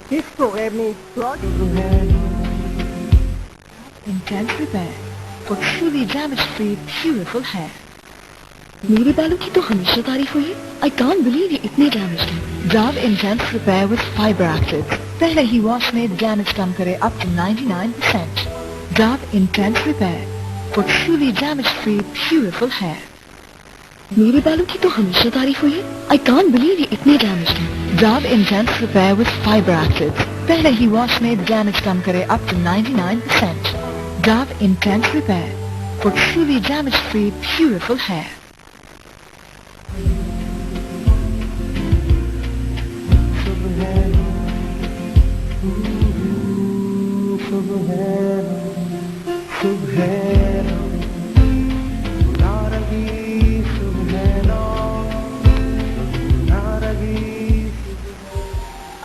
This program is brought to you. Intense repair for truly damage-free, beautiful hair. मेरे बालों की तो हमेशा तारीफ हुई है. I can't believe ये इतने damaged हैं. Dove Intense Repair with Fiber Acid. पहले ही वॉश में damage कम करे up to 99%. Dove Intense Repair for truly damage-free, beautiful hair. मेरे बालों की तो हमेशा तारीफ हुई है. I can't believe ये इतने damaged हैं. Dove Intense Repair with Fiber Acid. पहले ही वॉश में damage कम करे up to 99%. Dove Intense Repair for truly damage-free, beautiful hair.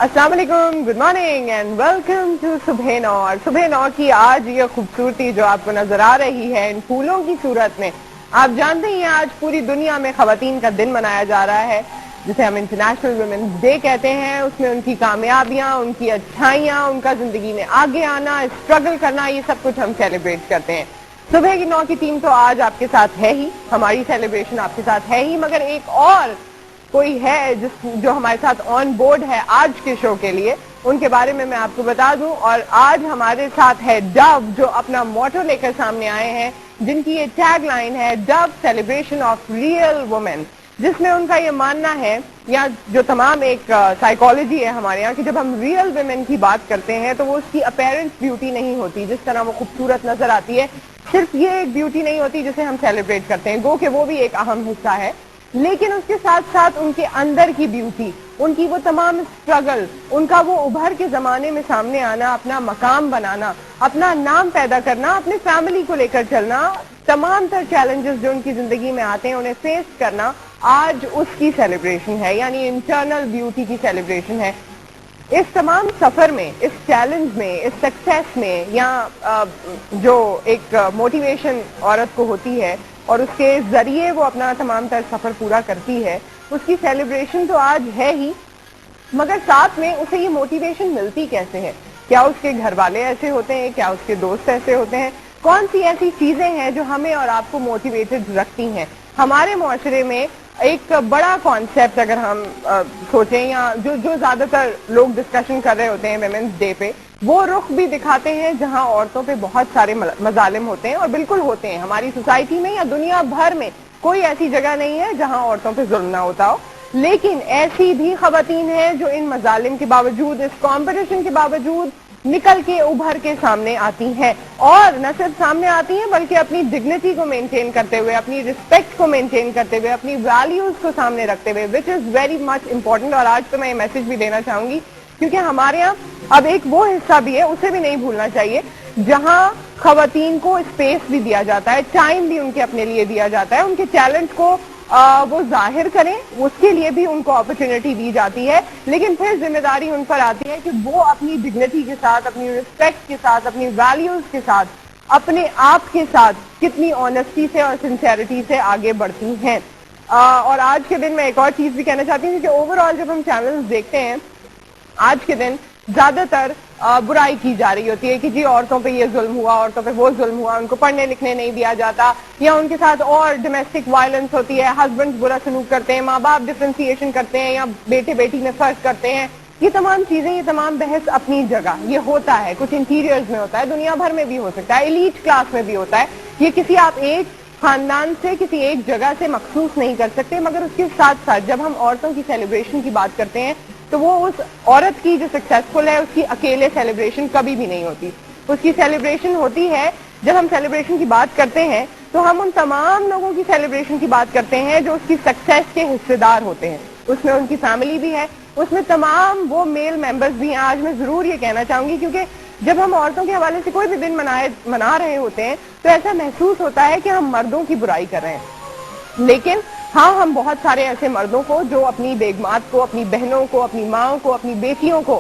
अस्सलाम वालेकुम, good morning and welcome to सुबह नौ. और सुबह नौ की आज ये खूबसूरती जो आपको नजर आ रही है इन फूलों की सूरत में, आप जानते ही हैं आज पूरी दुनिया में खवातीन का दिन मनाया जा रहा है जिसे हम इंटरनेशनल वुमेन्स डे कहते हैं. उसमें उनकी कामयाबियां, उनकी अच्छाइयां, उनका जिंदगी में आगे आना, स्ट्रगल करना, ये सब कुछ हम सेलिब्रेट करते हैं. सुबह की नौ की टीम तो आज आपके साथ है ही, हमारी सेलिब्रेशन आपके साथ है ही, मगर एक और कोई है जो हमारे साथ ऑन बोर्ड है आज के शो के लिए, उनके बारे में मैं आपको बता दूं. और आज हमारे साथ है डव, जो अपना मोटो लेकर सामने आए हैं, जिनकी ये टैग लाइन है Dove celebration of real women, जिसमें उनका ये मानना है, या जो तमाम एक साइकोलॉजी है हमारे यहाँ, कि जब हम रियल वुमेन की बात करते हैं तो वो उसकी अपीयरेंस ब्यूटी नहीं होती, जिस तरह वो खूबसूरत नजर आती है, सिर्फ ये एक ब्यूटी नहीं होती जिसे हम सेलिब्रेट करते हैं, गो कि वो भी एक अहम हिस्सा है, लेकिन उसके साथ साथ उनके अंदर की ब्यूटी, उनकी वो तमाम स्ट्रगल, उनका वो उभर के जमाने में सामने आना, अपना मकाम बनाना, अपना नाम पैदा करना, अपने फैमिली को लेकर चलना, तमाम तर चैलेंजेस जो उनकी जिंदगी में आते हैं उन्हें फेस करना, आज उसकी सेलिब्रेशन है, यानी इंटरनल ब्यूटी की सेलिब्रेशन है. इस तमाम सफर में, इस चैलेंज में, इस सक्सेस में, या जो एक मोटिवेशन औरत को होती है और उसके जरिए वो अपना तमाम तर सफर पूरा करती है, उसकी सेलिब्रेशन तो आज है ही, मगर साथ में उसे ये मोटिवेशन मिलती कैसे है? क्या उसके घर वाले ऐसे होते हैं? क्या उसके दोस्त ऐसे होते हैं? कौन सी ऐसी चीजें हैं जो हमें और आपको मोटिवेटेड रखती हैं? हमारे मुआशरे में एक बड़ा कॉन्सेप्ट अगर हम सोचें, या जो ज्यादातर लोग डिस्कशन कर रहे होते हैं वुमेन्स डे पे, वो रुख भी दिखाते हैं जहां औरतों पे बहुत सारे मजालिम होते हैं, और बिल्कुल होते हैं. हमारी सोसाइटी में या दुनिया भर में कोई ऐसी जगह नहीं है जहां औरतों पे जुल्म ना होता हो, लेकिन ऐसी भी खवातीन हैं जो इन मजालिम के बावजूद, इस कॉम्पिटिशन के बावजूद निकल के उभर के सामने आती हैं, और न सिर्फ सामने आती हैं बल्कि अपनी डिग्निटी को मेंटेन करते हुए, अपनी रिस्पेक्ट को मेंटेन करते हुए, अपनी वैल्यूज को सामने रखते हुए, which is very much important. और आज तो मैं ये मैसेज भी देना चाहूंगी, क्योंकि हमारे यहाँ अब एक वो हिस्सा भी है, उसे भी नहीं भूलना चाहिए, जहां खवातीन को स्पेस भी दिया जाता है, टाइम भी उनके अपने लिए दिया जाता है, उनके टैलेंट को वो जाहिर करें, उसके लिए भी उनको अपॉर्चुनिटी दी जाती है, लेकिन फिर जिम्मेदारी उन पर आती है कि वो अपनी डिग्निटी के साथ, अपनी रिस्पेक्ट के साथ, अपनी वैल्यूज के साथ, अपने आप के साथ कितनी ऑनेस्टी से और सिंसियरिटी से आगे बढ़ती हैं. और आज के दिन मैं एक और चीज भी कहना चाहती हूँ कि ओवरऑल जब हम चैनल्स देखते हैं, आज के दिन ज्यादातर बुराई की जा रही होती है कि जी औरतों पे ये जुल्म हुआ, औरतों पे वो जुल्म हुआ, उनको पढ़ने लिखने नहीं दिया जाता, या उनके साथ और डोमेस्टिक वायलेंस होती है, हस्बैंड बुरा सलूक करते हैं, माँ बाप डिफरेंशिएशन करते हैं, या बेटे बेटी में फर्क करते हैं. ये तमाम चीजें, ये तमाम बहस अपनी जगह, ये होता है, कुछ इंटीरियर्स में होता है, दुनिया भर में भी हो सकता है, एलीट क्लास में भी होता है. ये किसी आप एक खानदान से, किसी एक जगह से मखसूस नहीं कर सकते, मगर उसके साथ साथ जब हम औरतों की सेलिब्रेशन की बात करते हैं तो वो उस औरत की जो सक्सेसफुल है उसकी अकेले सेलिब्रेशन कभी भी नहीं होती. उसकी सेलिब्रेशन होती है, जब हम सेलिब्रेशन की बात करते हैं तो हम उन तमाम लोगों की सेलिब्रेशन की बात करते हैं जो उसकी सक्सेस के हिस्सेदार होते हैं. उसमें उनकी फैमिली भी है, उसमें तमाम वो मेल मेंबर्स भी हैं. आज मैं जरूर ये कहना चाहूंगी, क्योंकि जब हम औरतों के हवाले से कोई भी दिन मना रहे होते हैं तो ऐसा महसूस होता है कि हम मर्दों की बुराई कर रहे हैं, लेकिन हाँ, हम बहुत सारे ऐसे मर्दों को जो अपनी बेगमात को, अपनी बहनों को, अपनी माओ को, अपनी बेटियों को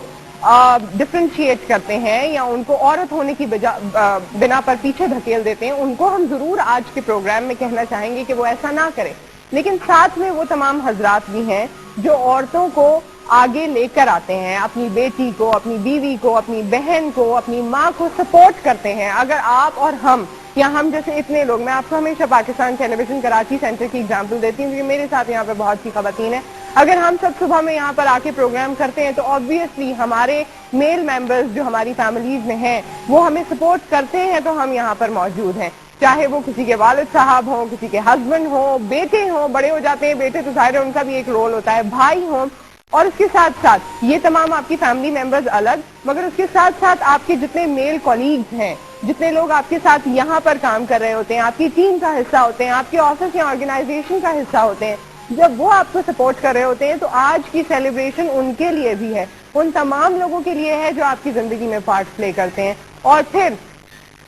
डिफ्रेंशिएट करते हैं, या उनको औरत होने की बिना पर पीछे धकेल देते हैं, उनको हम जरूर आज के प्रोग्राम में कहना चाहेंगे कि वो ऐसा ना करें. लेकिन साथ में वो तमाम हजरात भी हैं जो औरतों को آگے لے کر آتے ہیں, اپنی بیٹی کو, اپنی بیوی کو, اپنی بہن کو, اپنی ماں کو سپورٹ کرتے ہیں. اگر آپ اور ہم یا ہم جیسے اتنے لوگ, میں آپ کو ہمیشہ پاکستان ٹیلی ویژن کراچی سینٹر کی اگزامپل دیتی ہوں کیونکہ میرے ساتھ یہاں پہ بہت سی خواتین ہیں. اگر ہم سب صبح میں یہاں پر آ کے پروگرام کرتے ہیں تو آبویسلی ہمارے میل ممبرز جو ہماری فیملیز میں ہیں وہ ہمیں سپورٹ کرتے ہیں تو ہم یہاں پر موجود ہیں. چاہے وہ کسی کے والد صاحب ہوں, کسی کے ہسبینڈ ہوں, بیٹے ہوں, بڑے ہو جاتے ہیں بیٹے تو ظاہر ہے ان کا بھی ایک رول ہوتا ہے, بھائی ہوں, اور اس کے ساتھ ساتھ یہ تمام آپ کی فیملی ممبرز الگ, مگر اس کے ساتھ ساتھ آپ کے جتنے میل کولیگز ہیں, جتنے لوگ آپ کے ساتھ یہاں پر کام کر رہے ہوتے ہیں, آپ کی ٹیم کا حصہ ہوتے ہیں, آپ کے آفس یا آرگنائزیشن کا حصہ ہوتے ہیں, جب وہ آپ کو سپورٹ کر رہے ہوتے ہیں تو آج کی سیلیبریشن ان کے لیے بھی ہے, ان تمام لوگوں کے لیے ہے جو آپ کی زندگی میں پارٹ پلے کرتے ہیں. اور پھر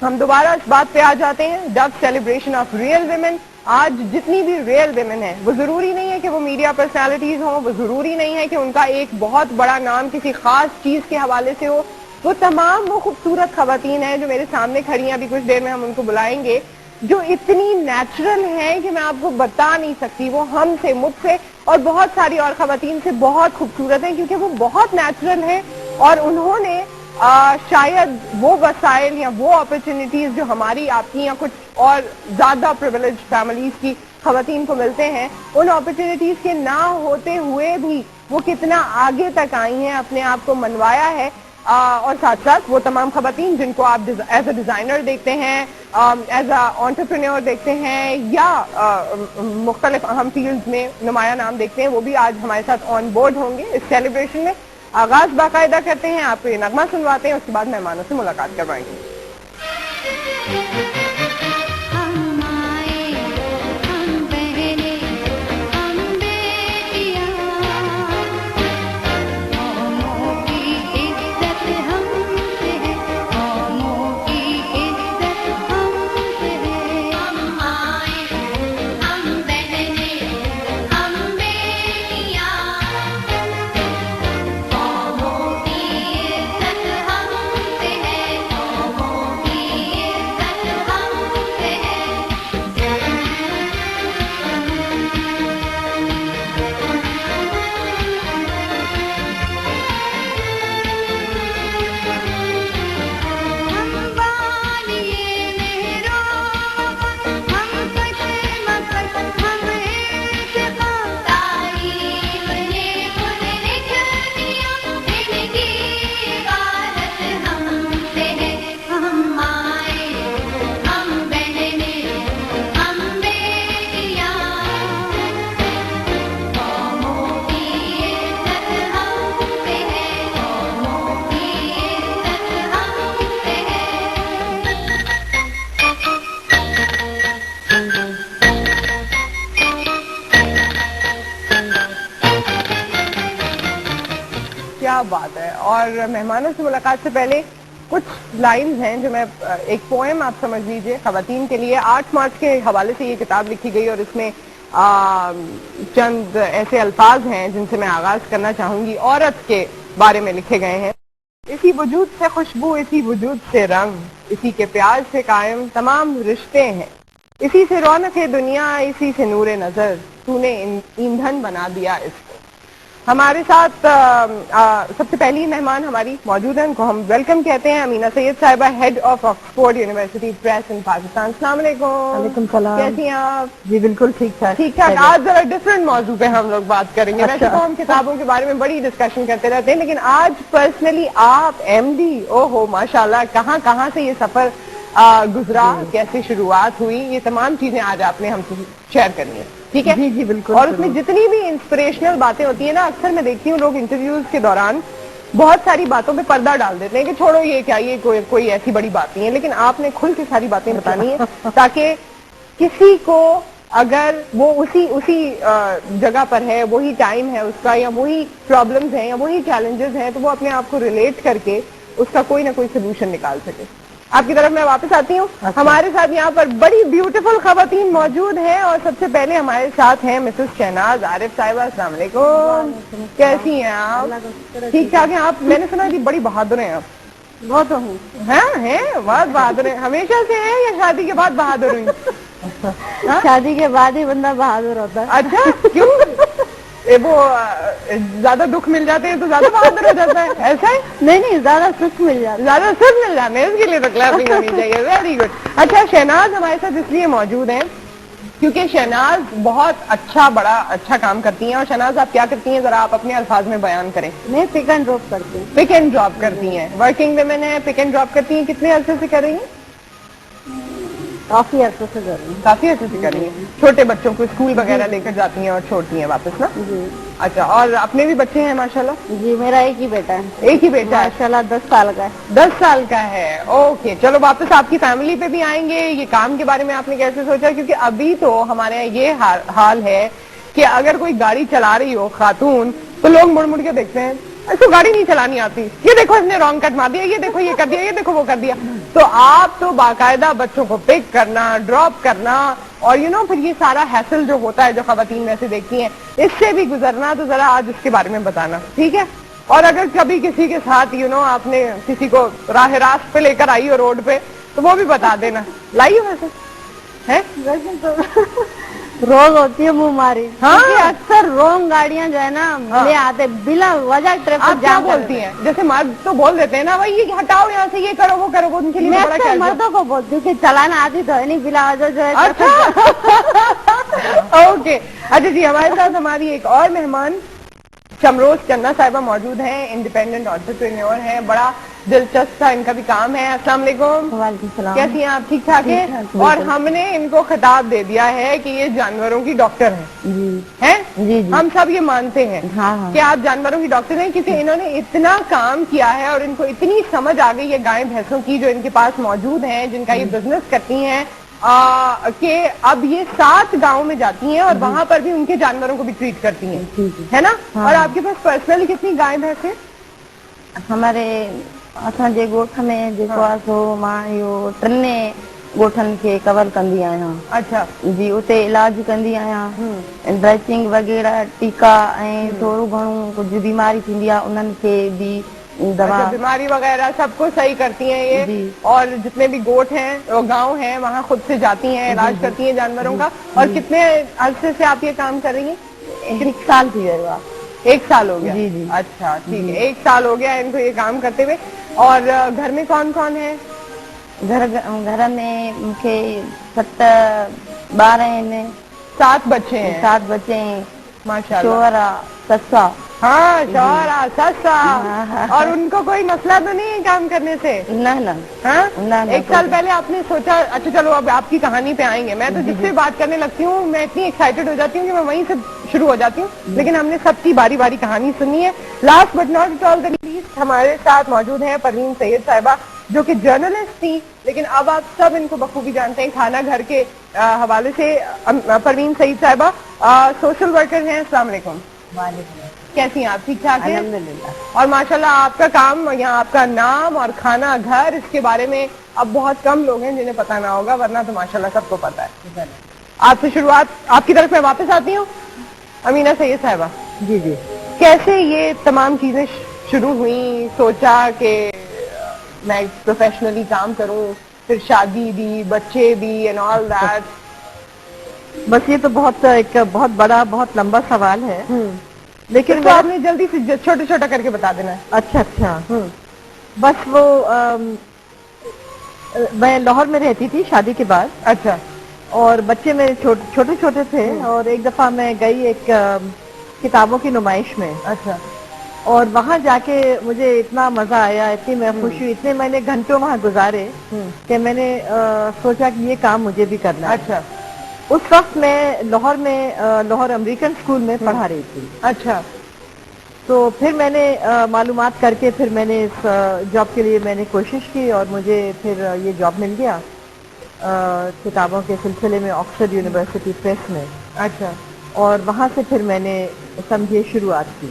ہم دوبارہ اس بات پہ آ جاتے ہیں, ڈب سیلیبریشن آف ریئل ویمن. آج جتنی بھی ریئل ویمن ہیں وہ ضروری نہیں ہے کہ وہ میڈیا پرسنالٹیز ہوں, وہ ضروری نہیں ہے کہ ان کا ایک بہت بڑا نام کسی خاص چیز کے حوالے سے ہو, وہ تمام وہ خوبصورت خواتین ہیں جو میرے سامنے کھڑی ہیں, ابھی کچھ دیر میں ہم ان کو بلائیں گے, جو اتنی نیچرل ہیں کہ میں آپ کو بتا نہیں سکتی. وہ ہم سے, مجھ سے اور بہت ساری اور خواتین سے بہت خوبصورت ہیں کیونکہ وہ بہت نیچرل ہیں اور انہوں نے شاید وہ وسائل یا وہ اپرچونیٹیز جو ہماری آپ کی یا کچھ اور زیادہ پریویلیج فیملیز کی خواتین کو ملتے ہیں, ان اپرچونیٹیز کے نہ ہوتے ہوئے بھی وہ کتنا آگے تک آئی ہیں, اپنے آپ کو منوایا ہے. اور ساتھ ساتھ وہ تمام خواتین جن کو آپ ایز اے ڈیزائنر دیکھتے ہیں, ایز اے انٹرپرینور دیکھتے ہیں, یا مختلف اہم فیلڈز میں نمایاں نام دیکھتے ہیں, وہ بھی آج ہمارے ساتھ آن بورڈ ہوں گے اس سیلیبریشن میں. آغاز باقاعدہ کرتے ہیں, آپ کو یہ نغمہ سنواتے ہیں, اس کے بعد مہمانوں سے ملاقات کروائیں گے. کیا بات ہے. اور مہمانوں سے ملاقات سے پہلے کچھ لائنز ہیں جو میں, ایک پوئم آپ سمجھ لیجئے خواتین کے لیے. 8 مارچ کے حوالے سے یہ کتاب لکھی گئی اور اس میں چند ایسے الفاظ ہیں جن سے میں آغاز کرنا چاہوں گی. عورت کے بارے میں لکھے گئے ہیں. اسی وجود سے خوشبو, اسی وجود سے رنگ, اسی کے پیار سے قائم تمام رشتے ہیں, اسی سے رونق دنیا, اسی سے نور نظر, تو نے ایندھن بنا دیا اس کو. ہمارے ساتھ سب سے پہلی مہمان ہماری موجود ہیں, ان کو ہم ویلکم کہتے ہیں. امینہ سید صاحبہ, head of Oxford University Press in Pakistan. السلام علیکم. وعلیکم السلام. کیسی ہیں آپ؟ جی بالکل ٹھیک ٹھاک. ٹھیک ٹھاک. آج ذرا ڈفرینٹ موضوع پہ ہم لوگ بات کریں گے. ویسے تو ہم کتابوں کے بارے میں بڑی ڈسکشن کرتے رہتے ہیں, لیکن آج پرسنلی آپ ایم ڈی, او ہو ماشاء اللہ, کہاں کہاں سے یہ سفر گزرا, کیسے شروعات ہوئی, یہ تمام چیزیں آج آپ نے ہم سے شیئر کرنی ہے. ٹھیک ہے. جی جی بالکل. اور اس میں جتنی بھی انسپریشنل باتیں ہوتی ہیں نا, اکثر میں دیکھتی ہوں لوگ انٹرویوز کے دوران بہت ساری باتوں پہ پردہ ڈال دیتے ہیں کہ چھوڑو یہ کیا, یہ کوئی ایسی بڑی بات نہیں ہے, لیکن آپ نے کھل کے ساری باتیں بتانی ہیں تاکہ کسی کو اگر وہ اسی جگہ پر ہے, وہی ٹائم ہے اس کا, یا وہی پرابلمز ہیں یا وہی چیلنجز ہیں, تو وہ اپنے آپ کو ریلیٹ کر کے اس کا کوئی نہ کوئی سولوشن نکال سکے. آپ کی طرف میں واپس آتی ہوں. ہمارے ساتھ یہاں پر بڑی بیوٹیفل خواتین موجود ہیں, اور سب سے پہلے ہمارے ساتھ ہیں مسز شہناز عارف صاحبہ. السلام علیکم. کیسی ہیں آپ؟ ٹھیک ٹھاک ہیں آپ؟ میں نے سنا کہ بڑی بہادر ہیں آپ. بہت ہوں. ہیں بہت بہادر ہیں. ہمیشہ سے ہیں یا شادی کے بعد بہادر ہوئی؟ شادی کے بعد ہی بندہ بہادر ہوتا ہے. اچھا, کیوں؟ वो ज्यादा दुख मिल जाते हैं तो ज्यादा बहादुर हो जाता है, ऐसा है? नहीं ज्यादा सुख मिल जाता ज्यादा सुख मिल जाते हैं, इसके लिए तो क्लैपिंग होनी चाहिए. Very good. अच्छा, शहनाज हमारे साथ इसलिए मौजूद हैं क्योंकि शहनाज बहुत बड़ा अच्छा काम करती हैं. और शहनाज, आप क्या करती हैं, जरा आप अपने अल्फाज में बयान करें. मैं पिक एंड ड्रॉप करती हूँ. पिक एंड ड्रॉप करती हैं, वर्किंग वुमेन है, पिक एंड ड्रॉप करती हैं. कितने अरसे से कर रही हैं? काफी अर्से से कर रही काफी अरसे से कर रही हैं. छोटे बच्चों को स्कूल वगैरह लेकर जाती हैं और छोड़ती हैं वापस ना? हूँ. जी अच्छा, और अपने भी बच्चे हैं माशाल्लाह? जी, मेरा एक ही बेटा है. एक ही बेटा है? माशाल्लाह 10 साल का है. 10 साल का है. ओके, चलो वापस आपकी फैमिली पे भी आएंगे. ये काम के बारे में आपने कैसे सोचा? क्योंकि अभी तो हमारे यहाँ ये हाल है कि अगर कोई गाड़ी चला रही हो खातून तो लोग मुड़ मुड़ के देखते हैं, इसको गाड़ी नहीं चलानी आती, ये देखो इसने रॉन्ग कट मार दिया, ये देखो ये कर दिया, ये देखो वो कर दिया. तो आप तो बाकायदा बच्चों को पिक करना, ड्रॉप करना और फिर ये सारा हैसल जो होता है जो खवातीन वैसे देखती हैं, इससे भी गुजरना. तो जरा आज इसके बारे में बताना, ठीक है? और अगर कभी किसी के साथ आपने किसी को राह रास्त पे लेकर आई हो रोड पे तो वो भी बता देना. लाई हो वैसे है? वैसे तो रोज होती है मुंह मारी. हाँ. क्योंकि अक्सर रॉन्ग गाड़ियां जो है ना ले आते बिना वजह ट्रैफिक आप क्या बोलती हैं? जैसे मर्द तो बोल देते हैं ना, भाई ये हटाओ यहाँ से, ये करो वो करो, वो उनके लिए मैं बड़ा अक्सर ख्याल मर्दों को बोलती हूँ कि चलाना आती तो है नहीं, बिना वजह जो है. अच्छा. ओके. अच्छा जी, हमारे साथ हमारी एक और मेहमान शमरोज चन्ना साहिबा मौजूद हैं. इंडिपेंडेंट एंटरप्रेन्योर हैं. बड़ा दिलचस्प सा इनका भी काम है. अस्सलाम वालेकुम. वालेकुम सलाम. कैसी हैं आप? ठीक ठाक है? ठीक-ठाक, और बिल्कुल. हमने इनको खिताब दे दिया है कि ये जानवरों की डॉक्टर हैं. जी हैं? जी जी. हम सब ये मानते हैं हाँ हाँ. कि आप जानवरों की डॉक्टर हैं, क्योंकि इन्होंने इतना काम किया है और इनको इतनी समझ आ गई है गाय भैंसों की जो इनके पास मौजूद हैं, जिनका ये बिजनेस करती हैं, कि अब ये 7 गांव में जाती हैं और वहां पर भी उनके जानवरों को भी ट्रीट करती हैं, जी जी. है ना? हाँ. और आपके पास पर्सनली कितनी गाय भैंस है? हमारे असांजे ॻोठ में जेको आहे सो मां इहो 3 ॻोठनि खे कवर कंदी आहियां. अच्छा. जी, उते इलाज कंदी आहियां. ड्रेसिंग वग़ैरह, टीका ऐं थोरो घणो कुझु बीमारी थींदी आहे उन्हनि खे भी दवा. अच्छा, बीमारी वगैरह सबको सही करती हैं ये? जी. और जितने भी गोठ हैं, गांव हैं, वहाँ खुद से जाती हैं, इलाज करती हैं जानवरों का. और कितने अरसे से आप ये काम कर रही हैं? 1 साल थी वियो आहे. 1 साल हो गया? जी जी. अच्छा, ठीक है. 1 साल हो गया इनको ये काम करते हुए. और घर में कौन कौन है? घर में मूंखे 7 ॿार आहिनि. 7 बच्चे हैं? 7 बच्चे हैं. माशाल्लाह. शोहर आहे, ससु आहे. हाँ, शौहर, सस्सा. हाँ. और उनको कोई मसला तो नहीं है काम करने से? न न हाँ? ना, 1 साल पहले आपने सोचा? अच्छा चलो, अब आपकी कहानी पे आएंगे. मैं तो जिससे बात करने लगती हूँ मैं इतनी एक्साइटेड हो जाती हूँ कि मैं वहीं से शुरू हो जाती हूँ. लेकिन हमने सबकी बारी बारी कहानी सुनी है. Last but not at all the least हमारे साथ मौजूद है परवीन सैयद साहिबा, जो कि जर्नलिस्ट थी, लेकिन अब आप सब इनको बखूबी जानते हैं खाना घर के हवाले से. परवीन सैयद साहिबा सोशल वर्कर हैं. अस्सलाम वालेकुम. कैसी हैं आप? ठीक ठाक हैं? अल्हम्दुलिल्लाह. और माशाल्लाह आपका काम, यहाँ आपका नाम और खाना घर, इसके बारे में अब बहुत कम लोग हैं जिन्हें पता ना होगा, वरना तो माशाल्लाह सबको पता है. आपसे शुरुआत, आपकी तरफ मैं वापस आती हूँ. अमीना सैयद साहिबा, जी जी. कैसे ये तमाम चीजें शुरू हुई? सोचा कि मैं प्रोफेशनली काम करूं, फिर शादी भी, बच्चे भी एंड ऑल दैट. बस ये तो एक बहुत बड़ा, बहुत लंबा सवाल है. लेकिन तो आपने जल्दी से छोटा छोटा करके बता देना है. अच्छा अच्छा. बस वो मैं लाहौर में रहती थी शादी के बाद. अच्छा. और बच्चे मेरे छोटे छोटे थे. और एक दफा मैं गई एक किताबों की नुमाइश में. अच्छा. और वहाँ जाके मुझे इतना मजा आया, इतनी मैं खुश हुई, इतने मैंने घंटों वहाँ गुजारे कि मैंने सोचा कि ये काम मुझे भी करना है. अच्छा. उस वक्त मैं लाहौर में लाहौर अमेरिकन स्कूल में पढ़ा रही थी. अच्छा. तो फिर मैंने मालूमात करके फिर मैंने इस जॉब के लिए मैंने कोशिश की और मुझे फिर ये जॉब मिल गया किताबों के सिलसिले में ऑक्सफोर्ड यूनिवर्सिटी प्रेस में. अच्छा. और वहाँ से फिर मैंने समझिए शुरुआत की.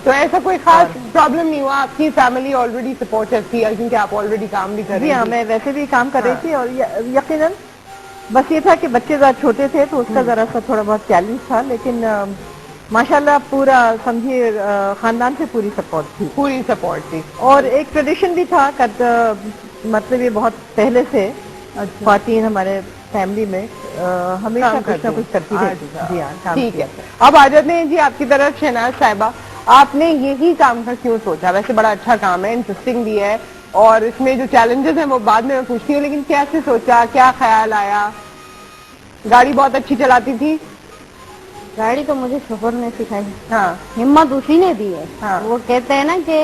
तो ऐसा कोई खास प्रॉब्लम नहीं हुआ? आपकी फैमिली ऑलरेडी सपोर्टिव थी क्योंकि आप ऑलरेडी काम भी कर रही थी? हाँ, मैं वैसे भी काम कर रही थी. और यकीनन बस ये था कि बच्चे ज़रा छोटे थे तो उसका जरा सा थोड़ा बहुत चैलेंज था. लेकिन माशाल्लाह पूरा समझिए खानदान से पूरी सपोर्ट थी. पूरी सपोर्ट थी. और एक ट्रेडिशन भी था मतलब ये बहुत पहले से ख्वातीन हमारे फैमिली में हमेशा काम कुछ ना करती कुछ करती हैं। रहती अच्छा, जी हाँ, काम ठीक किया। है। अब आ जाते हैं जी आपकी तरफ शहनाज साहिबा, आपने यही काम का क्यों सोचा? वैसे बड़ा अच्छा काम है, इंटरेस्टिंग भी है, और इसमें जो चैलेंजेस हैं वो बाद में मैं पूछती हूँ, लेकिन कैसे सोचा, क्या ख्याल आया? गाड़ी बहुत अच्छी चलाती थी? गाड़ी तो मुझे शोहर ने सिखाई, हाँ हिम्मत उसी ने दी है। हाँ। वो कहते हैं ना कि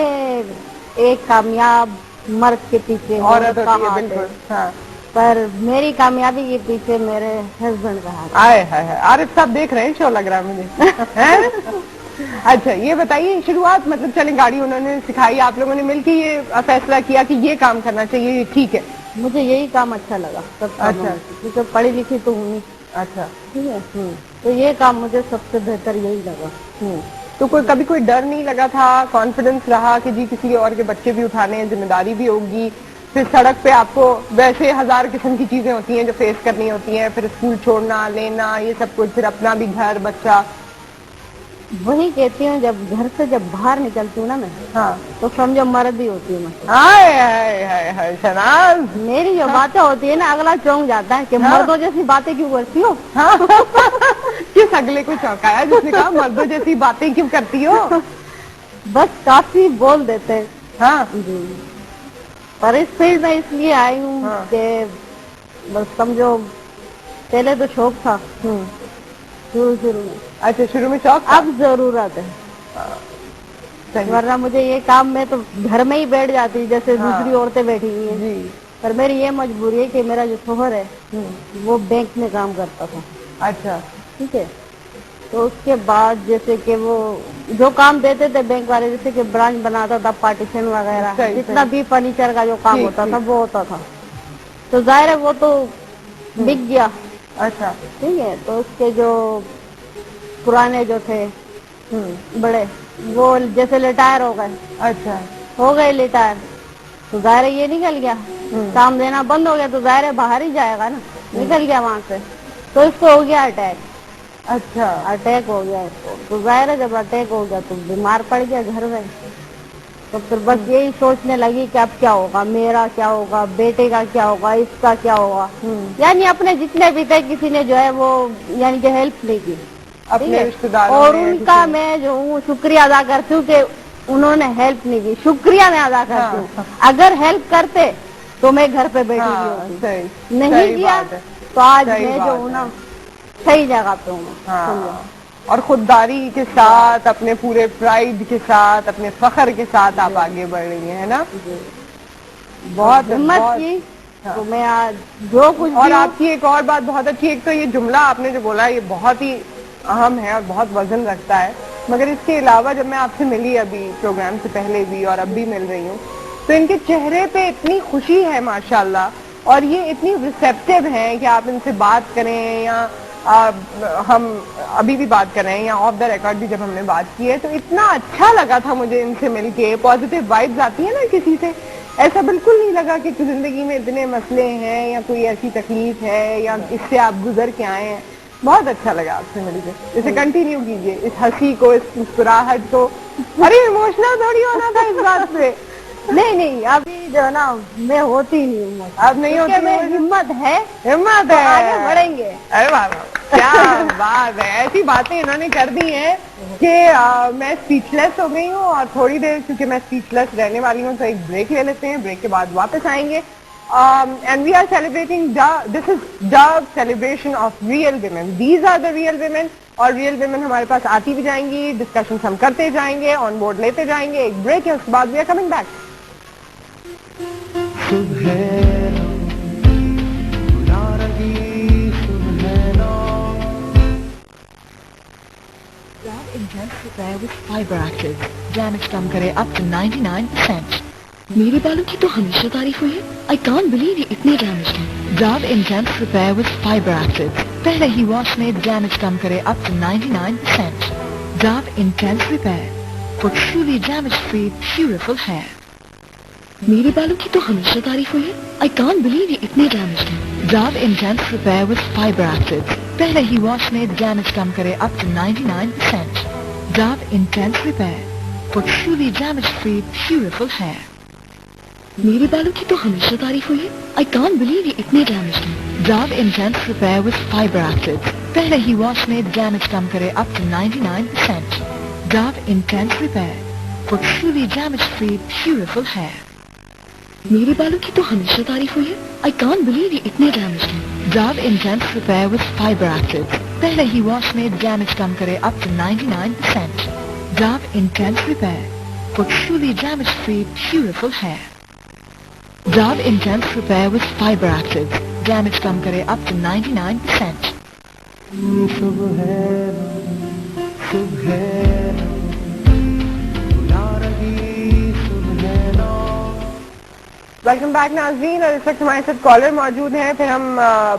एक कामयाब मर्द के पीछे औरत का होती है, हाथ बिल्कुल। हाँ। पर मेरी कामयाबी के पीछे मेरे हस्बैंड का हाथ आए हाय, आरिफ साहब देख रहे हैं, शो लग रहा है मुझे। हैं? अच्छा ये बताइए, शुरुआत मतलब चले गाड़ी उन्होंने सिखाई, आप लोगों ने मिलकर ये फैसला किया कि ये काम करना चाहिए, ये ठीक है? है। मुझे यही काम अच्छा लगा सब कामों अच्छा। में, क्योंकि पढ़ी लिखी तो हूँ, अच्छा। ठीक है। तो ये काम मुझे सबसे बेहतर यही लगा। तो कभी कोई डर नहीं लगा था, कॉन्फिडेंस रहा कि जी किसी और के बच्चे भी उठाने हैं, जिम्मेदारी भी होगी, फिर सड़क पे आपको वैसे 1000 किस्म की चीजें होती हैं जो फेस करनी होती हैं, फिर स्कूल छोड़ना लेना ये सब कुछ, फिर अपना भी घर बच्चा? वही कहती हूँ, जब घर से जब बाहर निकलती हूँ ना मैं, हाँ। तो समझो मर्द ही होती हूँ मैं। हाय हाय हाय हाय शहनाज, मेरी जो बातें होती है ना, अगला चौंक जाता है कि हाँ। मर्दों जैसी बातें क्यों करती हो। हाँ। किस अगले को चौंकाया जिसने कहा मर्दों जैसी बातें क्यों करती हो? बस काफी बोल देते हैं। हाँ जी, पर इस फील्ड में इसलिए आई हूँ हाँ। कि बस समझो पहले तो शौक था शुरू में, अच्छा, शुरू में शौक था? अब जरूरत है, सही। वरना मुझे ये काम में तो घर में ही बैठ जाती जैसे हाँ। दूसरी औरतें बैठी हुई हैं। जी। पर मेरी ये मजबूरी है कि मेरा जो शोहर है वो बैंक में काम करता था, अच्छा। ठीक है। तो उसके बाद जैसे कि वो जो काम देते थे बैंक वाले, जैसे कि ब्रांच बनाता था, पार्टीशन वगैरह, सही, जितना सही। भी फर्नीचर का जो काम ठीक, होता ठीक। था वो होता था। तो जाहिर है वो तो बिक गया, अच्छा। ठीक है। तो उसके जो पुराने जो थे बड़े, वो जैसे रिटायर हो गए, अच्छा। हो गए रिटायर, तो जाहिर है ये निकल गया, काम देना बंद हो गया, तो जाहिर है बाहर ही जाएगा ना, निकल गया वहां से। तो इसको हो गया अटैक, अच्छा। अटैक हो गया इसको। तो जाहिर है जब अटैक हो गया तो बीमार पड़ गया घर में। तो फिर बस यही सोचने लगी कि अब क्या होगा, मेरा क्या होगा, बेटे का क्या होगा, इसका क्या होगा। यानी अपने जितने भी थे किसी ने जो है वो यानी कि हेल्प नहीं की, ठीक अपने है। रिश्तेदारों और ने उनका किसी ने- मैं जो हूँ शुक्रिया अदा करती हूँ कि उन्होंने हेल्प नहीं की, शुक्रिया मैं अदा करती हूँ। हाँ। अगर हेल्प करते तो मैं घर पे बैठी हुई हाँ, होती, सही। नहीं सही किया बात है। तो आज सही मैं बात जो है। हूँ ना सही जगह पे हूँ। हाँ, और खुददारी के साथ, अपने पूरे प्राइड के साथ, अपने फखर के साथ आप आगे बढ़ रही हैं, है ना? बहुत हिम्मत बहुत। की तो मैं आज जो कुछ और भी हूँ- आपकी एक और बात बहुत अच्छी, एक तो ये जुमला आपने जो बोला ये बहुत ही अहम है और बहुत वजन रखता है, मगर इसके अलावा जब मैं आपसे मिली अभी प्रोग्राम से पहले भी और अब भी मिल रही हूँ, तो इनके चेहरे पे इतनी खुशी है माशाल्लाह, और ये इतनी रिसेप्टिव हैं कि आप इनसे बात करें या हम अभी भी बात कर रहे हैं या ऑफ द रिकॉर्ड भी जब हमने बात की है, तो इतना अच्छा लगा था मुझे इनसे मिलके। पॉजिटिव वाइब्स आती है ना किसी से, ऐसा बिल्कुल नहीं लगा कि जिंदगी में इतने मसले हैं या कोई ऐसी तकलीफ है या इससे आप गुजर के आए हैं। बहुत अच्छा लगा आपसे मिलकर। इसे कंटिन्यू कीजिए, इस हंसी को, इस मुस्कुराहट को। अरे इमोशनल थोड़ी होना था इस बात पे। नहीं अभी जो है ना मैं होती नहीं हूँ, अब नहीं होती मैं emotional? हिम्मत है हिम्मत तो है, आगे बढ़ेंगे। अरे वाह वाह, क्या बात है। ऐसी बातें इन्होंने कर दी हैं कि मैं स्पीचलेस हो गई हूँ। और थोड़ी देर क्योंकि मैं स्पीचलेस रहने वाली हूँ तो एक ब्रेक ले लेते हैं, ब्रेक के बाद वापस आएंगे। And we are celebrating this is the celebration of real women, these are the real women. और रियल विमेन हमारे पास आती भी जाएंगी, डिस्कशन हम करते जाएंगे, ऑन बोर्ड लेते जाएंगे। एक ब्रेक है, उसके बाद we are coming back. Grab Intense Repair with Fiber Active. Damage कम करे up to 99%. मेरे बालों की तो हमेशा तारीफ हुई है। I can't believe ये इतने डैमेज हैं। Grab Intense Repair with Fiber Active. पहले ही वॉश में डैमेज कम करे up to 99%. Grab Intense Repair for truly damage-free, beautiful hair. मेरे बालों की तो हमेशा तारीफ हुई है। I can't believe ये इतने डैमेज हैं। Dove Intense Repair with Fiber Active. पहले ही वॉश में डैमेज कम करे up to 99%. Dove Intense Repair for truly damage-free, beautiful hair. मेरे बालों की तो हमेशा तारीफ हुई है. I can't believe ये इतने damaged हैं. Dove Intense Repair with Fiber Acids. पहले ही वॉश में damage कम करे up to 99%. Dove Intense Repair for truly damage-free, beautiful hair. मेरे बालों की तो हमेशा तारीफ हुई है. I can't believe ये इतने damaged हैं. Dove Intense Repair with Fiber Acids. पहले ही वॉश में damage कम करे up to 99%. Dove Intense Repair for truly damage-free, beautiful hair. Dove Intense Repair with Fiber Acids. Damage कम करे up to 99%. वेलकम बैक नाज़रीन, और इस वक्त हमारे साथ कॉलर मौजूद हैं. फिर हम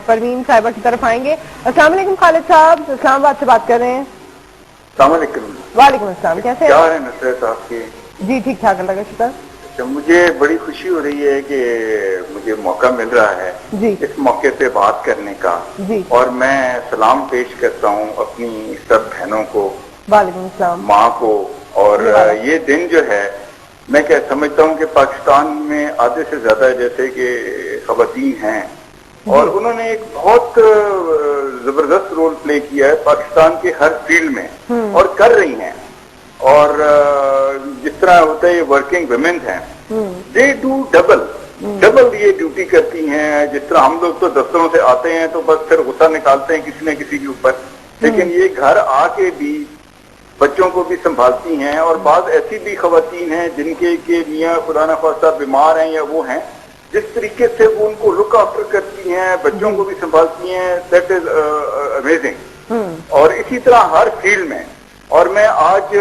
परवीन साहिबा की तरफ आएंगे. अस्सलाम वालेकुम खालिद साहब, इस्लामाबाद से बात कर रहे हैं. अस्सलाम वालेकुम. वालेकुम अस्सलाम, कैसे क्या हैं? है नुसरत आपकी? जी ठीक ठाक, अल्लाह का शुक्र. अच्छा, मुझे बड़ी खुशी हो रही है कि मुझे मौका मिल रहा है जी. इस मौके पे बात करने का. जी. और मैं सलाम पेश करता हूँ अपनी सब बहनों को, वालेकुम अस्सलाम. माँ को. और ये दिन जो है, मैं क्या समझता हूँ कि पाकिस्तान में आधे से ज्यादा जैसे कि खवातीन हैं, और उन्होंने एक बहुत जबरदस्त रोल प्ले किया है पाकिस्तान के हर फील्ड में, और कर रही हैं. और जिस तरह होता है ये वर्किंग वुमेन हैं, दे डू डबल ये ड्यूटी करती हैं. जिस तरह हम लोग तो दफ्तरों से आते हैं तो बस फिर गुस्सा निकालते हैं किसी न किसी के ऊपर, लेकिन ये घर आके भी बच्चों को भी संभालती हैं. और बाद ऐसी भी खवातीन हैं जिनके के मियाँ खुदा न खास्ता बीमार हैं या वो हैं, जिस तरीके से वो उनको लुक आफ्टर करती हैं, बच्चों को भी संभालती हैं, दैट इज अमेजिंग. और इसी तरह हर फील्ड में. और मैं आज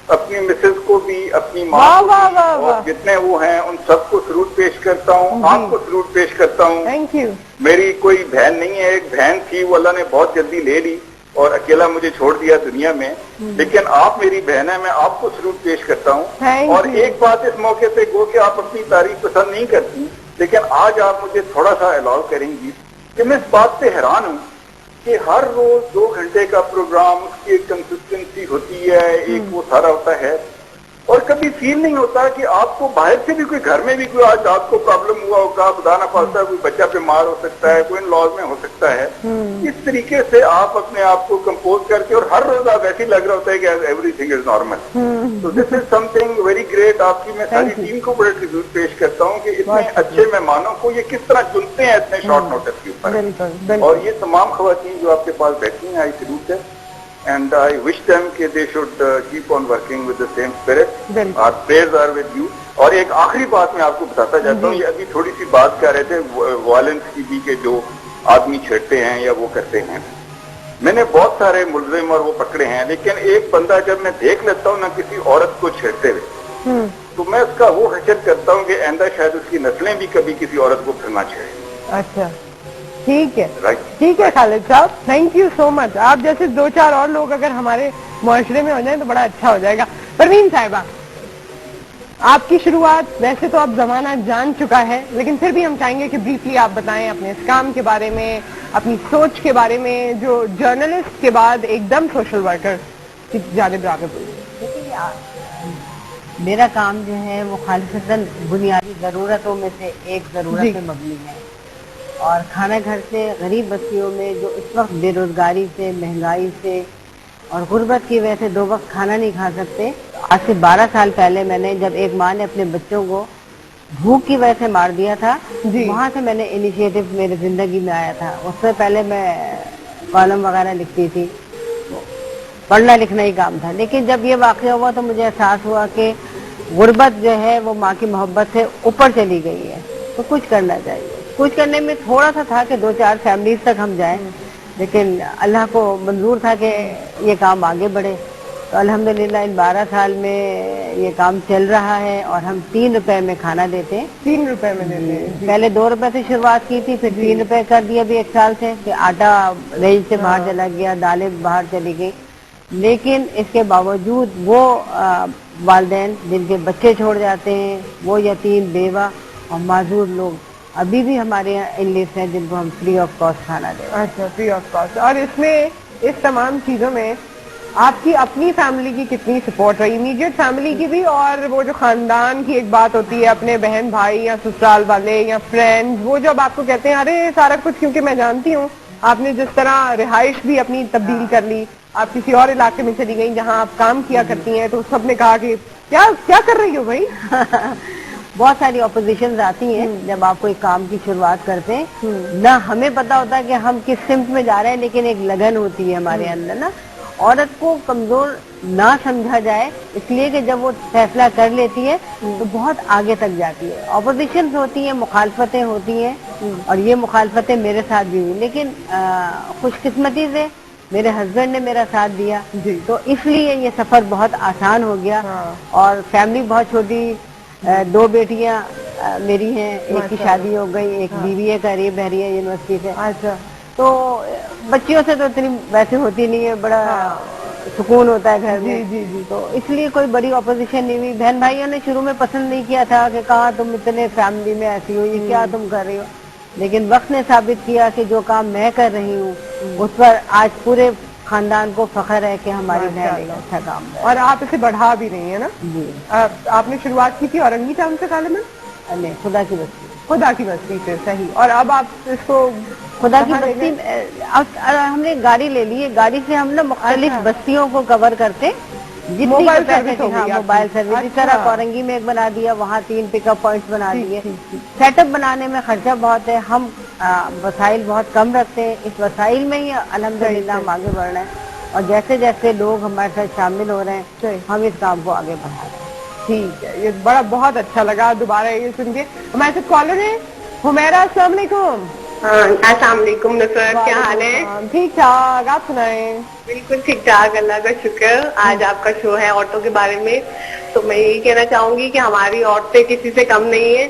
अपनी मिसेज को भी, अपनी माँ को भी, और जितने वो हैं उन सबको सलूट पेश करता हूँ. आपको सलूट पेश करता हूँ. Thank you. मेरी कोई बहन नहीं है, एक बहन थी, वो अल्लाह ने बहुत जल्दी ले ली और अकेला मुझे छोड़ दिया दुनिया में, लेकिन आप मेरी बहन है, मैं आपको सलूट पेश करता हूँ. और एक बात इस मौके पे गो कि आप अपनी तारीफ पसंद नहीं करती, लेकिन आज आप मुझे थोड़ा सा अलाउ करेंगी कि मैं इस बात पे हैरान हूँ कि हर रोज 2 घंटे का प्रोग्राम, उसकी एक कंसिस्टेंसी होती है, एक वो सारा होता है, और कभी फील नहीं होता कि आपको बाहर से भी कोई, घर में भी कोई आज आपको प्रॉब्लम हुआ होगा, खुदा ना खास्ता कोई बच्चा बीमार हो सकता है, कोई लॉज में हो सकता है. इस तरीके से आप अपने आप को कंपोज करके, और हर रोज आप ऐसे लग रहा होता है कि एवरीथिंग इज नॉर्मल. तो this is something very great. आपकी मैं सारी टीम को बड़े ट्रिब्यूट पेश करता हूँ कि इतने अच्छे मेहमानों को ये किस तरह चुनते हैं इतने शॉर्ट नोटिस के ऊपर. और ये तमाम खवातीन जो आपके पास बैठी हैं, आई सैल्यूट है. And I wish them कि they should keep on working with the same spirit. Our prayers are with you. और एक आखिरी बात मैं आपको बताता जाता हूँ. ये अभी थोड़ी सी बात कर रहे थे वायलेंस की भी, के जो आदमी छेड़ते हैं या वो करते हैं. मैंने बहुत सारे मुलजिम और वो पकड़े हैं, लेकिन एक बंदा जब मैं देख लेता हूँ ना किसी औरत को छेड़ते हुए, तो मैं उसका वो हशर करता हूँ कि आइंदा शायद उसकी नस्लें भी कभी किसी औरत को फिर ना छेड़े. अच्छा ठीक है. राइट. ठीक है खालिद साहब, थैंक यू सो मच. आप जैसे 2-4 और लोग अगर हमारे मुआशरे में हो जाए तो बड़ा अच्छा हो जाएगा. परवीन साहिबा, आपकी शुरुआत, वैसे तो अब जमाना जान चुका है, लेकिन फिर भी हम चाहेंगे कि ब्रीफली आप बताएं अपने इस काम के बारे में, अपनी सोच के बारे में, जो जर्नलिस्ट के बाद एकदम सोशल वर्कर की जानिब राग़िब हुई. मेरा काम जो है वो खालिसतन बुनियादी ज़रूरतों में से एक ज़रूरत पे मबनी है. और खाना घर से गरीब बस्तियों में जो इस वक्त बेरोजगारी से, महंगाई से और गुर्बत की वजह से 2 वक्त खाना नहीं खा सकते. आज से 12 साल पहले मैंने, जब एक माँ ने अपने बच्चों को भूख की वजह से मार दिया था, वहाँ से मैंने इनिशिएटिव मेरी जिंदगी में आया था. उससे पहले मैं कॉलम वगैरह लिखती थी, पढ़ना लिखना ही काम था. लेकिन जब ये वाक़या हुआ तो मुझे एहसास हुआ कि गुर्बत जो है वो माँ की मोहब्बत से ऊपर चली गई है, तो कुछ करना चाहिए. कुछ करने में थोड़ा सा था कि 2-4 फैमिलीज तक हम जाएं, लेकिन अल्लाह को मंजूर था कि ये काम आगे बढ़े. तो अल्हम्दुलिल्लाह इन 12 साल में ये काम चल रहा है और हम 3 रुपए में खाना देते हैं. 3 रुपए में देते हैं. पहले 2 रुपए से शुरुआत की थी, फिर 3 रुपए कर दिया अभी 1 साल से, कि आटा रेंज से बाहर चला गया, दालें बाहर चली गई. लेकिन इसके बावजूद वो वालिदैन जिनके बच्चे छोड़ जाते हैं, वो यतीम, बेवा और माजूर लोग अभी भी हमारे यहाँ इन लिस्ट हैं जिनको हम फ्री ऑफ कॉस्ट खाना दें. अच्छा, फ्री ऑफ कॉस्ट. और इसमें, इस तमाम चीजों में آپ کی اپنی فیملی کی کتنی سپورٹ رہی, امیڈیٹ فیملی کی بھی, اور وہ جو خاندان کی ایک بات ہوتی ہے اپنے بہن بھائی یا سسرال والے یا فرینڈ, وہ جب آپ کو کہتے ہیں ارے سارا کچھ, کیونکہ میں جانتی ہوں آپ نے جس طرح رہائش بھی اپنی تبدیل کر لی, آپ کسی اور علاقے میں چلی گئی جہاں آپ کام کیا کرتی ہیں, تو سب نے کہا کہ کیا کر رہی ہو بھائی. بہت ساری اپوزیشنز آتی ہیں جب آپ کوئی کام کی شروعات کرتے ہیں, نہ ہمیں پتا ہوتا کہ ہم کس سمت میں جا رہے ہیں, لیکن ایک لگن ہوتی ہے ہمارے اندر نا. عورت کو کمزور نہ سمجھا جائے, اس لیے کہ جب وہ فیصلہ کر لیتی ہے تو بہت آگے تک جاتی ہے. اپوزیشنز ہوتی ہیں, مخالفتیں ہوتی ہیں, اور یہ مخالفتیں میرے ساتھ بھی ہوئی, لیکن خوش قسمتی سے میرے ہسبینڈ نے میرا ساتھ دیا, تو اس لیے یہ سفر بہت آسان ہو گیا. اور فیملی بہت چھوٹی, 2 بیٹیاں میری ہیں, ایک کی شادی ہو گئی, ایک BBA کر رہی ہے بحریہ یونیورسٹی سے. اچھا, تو بچیوں سے تو اتنی ویسے ہوتی نہیں ہے, بڑا سکون ہوتا ہے گھر میں. تو اس لیے کوئی بڑی اپوزیشن نہیں ہوئی. بہن بھائیوں نے شروع میں پسند نہیں کیا تھا کہ کہاں تم اتنے فیملی میں ایسی ہو, یہ کیا تم کر رہی ہو, لیکن وقت نے ثابت کیا کہ جو کام میں کر رہی ہوں اس پر آج پورے خاندان کو فخر ہے کہ ہماری بہن ایک اچھا کام ہے. اور آپ اسے بڑھا بھی رہی ہیں نا. جی, آپ نے شروعات کی تھی اورنگی ٹاؤن سے غالباً, نہیں, خدا کی بستی. خدا کی بستی سے, صحیح. اور اب آپ اس کو خدا کی بستی ہم نے گاڑی لے لی ہے, گاڑی سے ہم لوگ مختلف بستیوں کو کور کرتے, جتنی موبائل کیپیسٹی. سروس ہو ہاں, گئی موبائل سروس. اس طرح کورنگی میں ایک بنا دیا, وہاں 3 پک اپ پوائنٹس بنا دیے. سیٹ اپ بنانے میں خرچہ بہت ہے, ہم وسائل بہت کم رکھتے ہیں, اس وسائل میں ہی الحمدللہ ہم آگے بڑھ رہے ہیں, اور جیسے جیسے لوگ ہمارے ساتھ شامل ہو رہے ہیں ہم اس کام کو آگے بڑھا رہے ہیں. ٹھیک ہے, یہ بہت اچھا لگا دوبارہ یہ سن کے. ہمارے ساتھ کالر ہیں حمیرہ, السلام علیکم. السلام علیکم نصرت, کیا حال ہے؟ ٹھیک ٹھاک, آپ سنائیں. بالکل ٹھیک ٹھاک, اللہ کا شکر. آج آپ کا شو ہے عورتوں کے بارے میں, تو میں یہی کہنا چاہوں گی کہ ہماری عورتیں کسی سے کم نہیں ہیں.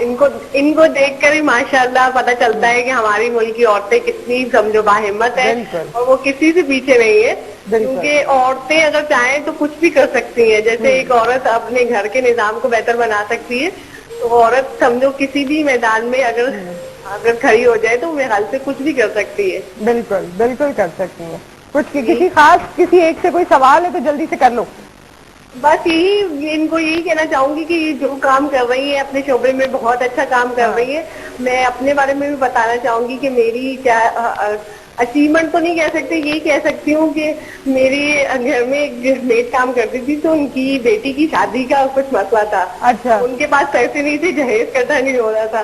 ان کو دیکھ کر ہی ماشاءاللہ پتہ چلتا ہے کہ ہماری ملک کی عورتیں کتنی سمجھو باہمت ہیں, اور وہ کسی سے پیچھے نہیں ہے. کیونکہ عورتیں اگر چاہیں تو کچھ بھی کر سکتی ہیں. جیسے ایک عورت اپنے گھر کے نظام کو بہتر بنا سکتی ہے, تو عورت سمجھو کسی بھی میدان میں اگر کھڑی ہو جائے تو میرے خیال سے کچھ بھی کر سکتی ہے. بالکل بالکل کر سکتی ہیں. کچھ کسی خاص کسی ایک سے کوئی سوال ہے تو جلدی سے کر لو. بس ان کو یہی کہنا چاہوں گی کہ یہ جو کام کر رہی ہیں اپنے شعبے میں بہت اچھا کام کر رہی ہے. میں اپنے بارے میں بھی بتانا چاہوں گی کہ میری کیا اچیومنٹ تو نہیں کہہ سکتی, یہی کہہ سکتی ہوں کہ میری گھر میں ایک میڈ کام کرتی تھی, تو ان کی بیٹی کی شادی کا کچھ مسئلہ تھا. اچھا, ان کے پاس پیسے نہیں تھے, جہیز کرتا نہیں ہو رہا تھا.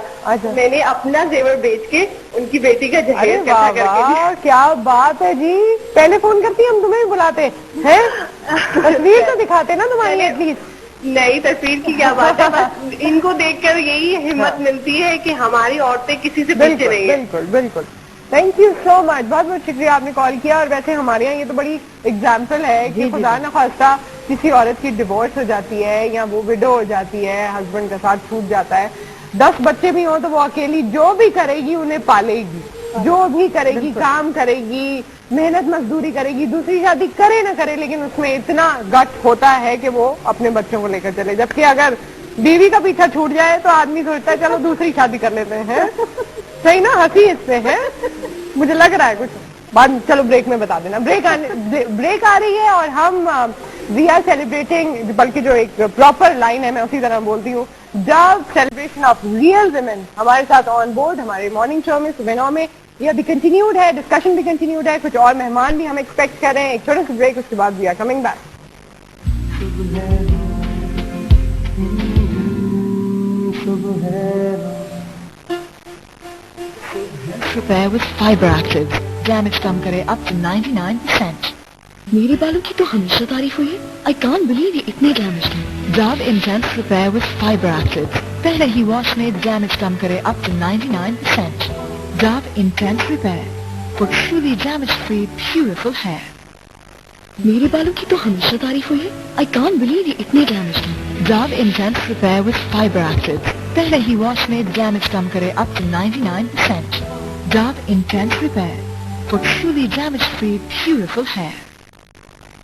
میں نے اپنا زیور بیچ کے ان کی بیٹی کا جہیز کرتا کر کے. کیا بات ہے جی, پہلے فون کرتی ہم تمہیں بھی بلاتے ہیں, تصویر تو دکھاتے نا تمہاری ایٹ لیسٹ. نہیں, تصویر کی کیا بات ہے, بس ان کو دیکھ کر یہی ہمت ملتی ہے کہ ہماری عورتیں کسی سے پیچھے نہیں ہیں. بالکل بالکل. تھینک یو سو مچ, بہت بہت شکریہ آپ نے کال کیا. اور ویسے ہمارے یہاں یہ تو بڑی اگزامپل ہے کہ خدا نخواستہ کسی عورت کی ڈیورس ہو جاتی ہے یا وہ وڈو ہو جاتی ہے, ہسبینڈ کا ساتھ چھوٹ جاتا ہے, 10 بچے بھی ہوں تو وہ اکیلی جو بھی کرے گی انہیں پالے گی, جو بھی کرے گی, کام کرے گی, محنت مزدوری کرے گی, دوسری شادی کرے نہ کرے, لیکن اس میں اتنا گٹ ہوتا ہے کہ وہ اپنے بچوں کو لے کر چلے. جبکہ اگر بیوی کا پیچھا چھوٹ جائے تو آدمی سوچتا ہے چلو دوسری شادی کر لیتے ہیں. صحیح نا, ہنسی اس سے ہے, مجھے لگ رہا ہے کچھ بعد. چلو بریک میں بتا دینا, بریک آ رہی ہے اور ہم وی آر سیلیبریٹنگ, بلکہ جو ایک پراپر لائن ہے میں اسی طرح بولتی ہوں, Dove celebration of real women ہمارے ساتھ آن بورڈ ہمارے مارننگ شو میں صبح 9 میں. یہ ابھی کنٹینیوڈ ہے, ڈسکشن بھی کنٹینیوڈ ہے, کچھ اور مہمان بھی ہم ایکسپیکٹ کر رہے ہیں. ایک چھوٹے سے بریک, اس کے بعد we are coming back. Prepare with fiber actives. Damage کم کرے up to 99%. میرے بالوں کی تو ہمیشہ تعریف ہوئی ہے. I can't believe یہ اتنے damaged ہیں. Dove Intense Repair with Fiber Actives. پہلے ہی واش میں damage کم کرے up to 99%. Dove Intense Repair for truly damage free beautiful hair. میرے بالوں کی تو ہمیشہ تعریف ہوئی ہے. I can't believe یہ اتنے damaged ہیں. Dove Intense Repair with Fiber Actives. پہلے ہی واش میں damage کم کرے up to 99%. Dove Intense Repair for truly damage free beautiful hair.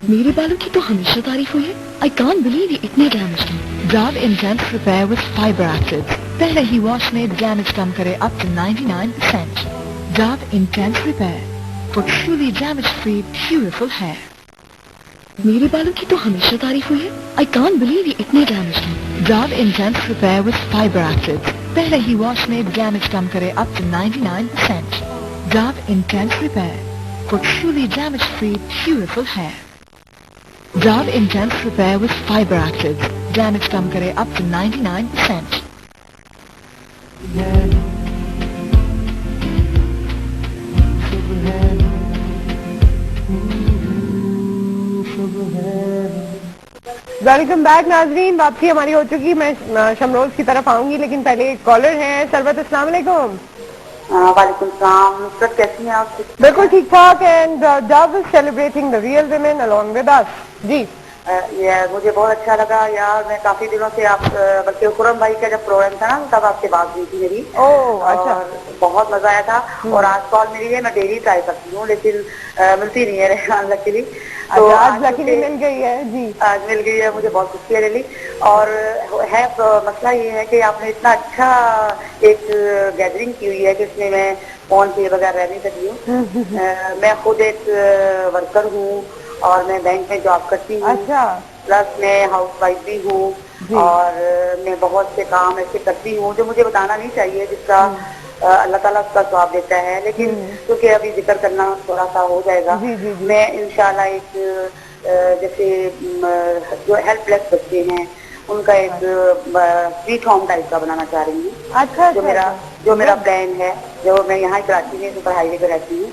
میرے بالوں کی تو ہمیشہ تعریف ہوئی ہے. I can't believe یہ اتنے damaged ہیں. Dove Intense Repair with Fiber Actives. پہلے ہی واش میں damage کم کرے up to 99%. Dove Intense Repair for truly damage free beautiful hair. मेरे बालों की तो हमेशा तारीफ हुई है. I can't believe ये इतने डैमेज हैं. Dove Intense Repair with Fiber Actives. पहले ही वॉश में डैमेज कम करे up to 99%. Dove Intense Repair for truly damage-free, beautiful hair. Dove Intense Repair with Fiber Actives. Damage कम करे up to 99%. वेलकम बैक नाजरीन, वापसी हमारी हो चुकी. मैं शमरोज की तरफ आऊंगी, लेकिन पहले एक कॉलर है. सरबत, अस्सलाम वालेकुम. वालेकुम सलाम. नुसरत, कैसी हैं आप? बिल्कुल ठीक ठाक. And Dove is celebrating the real women along with us. जी, मुझे बहुत अच्छा लगा यार. मैं काफी दिनों से आप बल्कि खुरम भाई का जब प्रोग्राम था ना, तब आपसे बात हुई थी मेरी. अच्छा. और बहुत मजा आया था. और आज कॉल मिली है. मैं डेली ट्राई करती हूँ, लेकिन मिलती नहीं है लकीली. तो आज लकीली मिल गई है. जी, आज मिल गई है. मुझे बहुत खुशी है डेली. और है मसला ये है कि आपने इतना अच्छा एक गैदरिंग की हुई है कि इसमें मैं फोन के बगैर रह नहीं सकती हूँ. मैं खुद एक वर्कर हूँ और मैं बैंक में जॉब करती हूँ. अच्छा. प्लस मैं हाउस वाइफ भी हूँ. और मैं बहुत से काम ऐसे करती हूँ जो मुझे बताना नहीं चाहिए, जिसका अल्लाह ताला उसका स्वाब देता है. लेकिन क्योंकि अभी जिक्र करना थोड़ा सा हो जाएगा. मैं इंशाल्लाह एक जैसे जो हेल्पलेस बच्चे हैं उनका एक स्वीट होम टाइप का बनाना चाह रही हूँ. अच्छा. जो मेरा प्लान है, जो मैं यहाँ कराची में सुपर हाईवे पे रहती हूँ.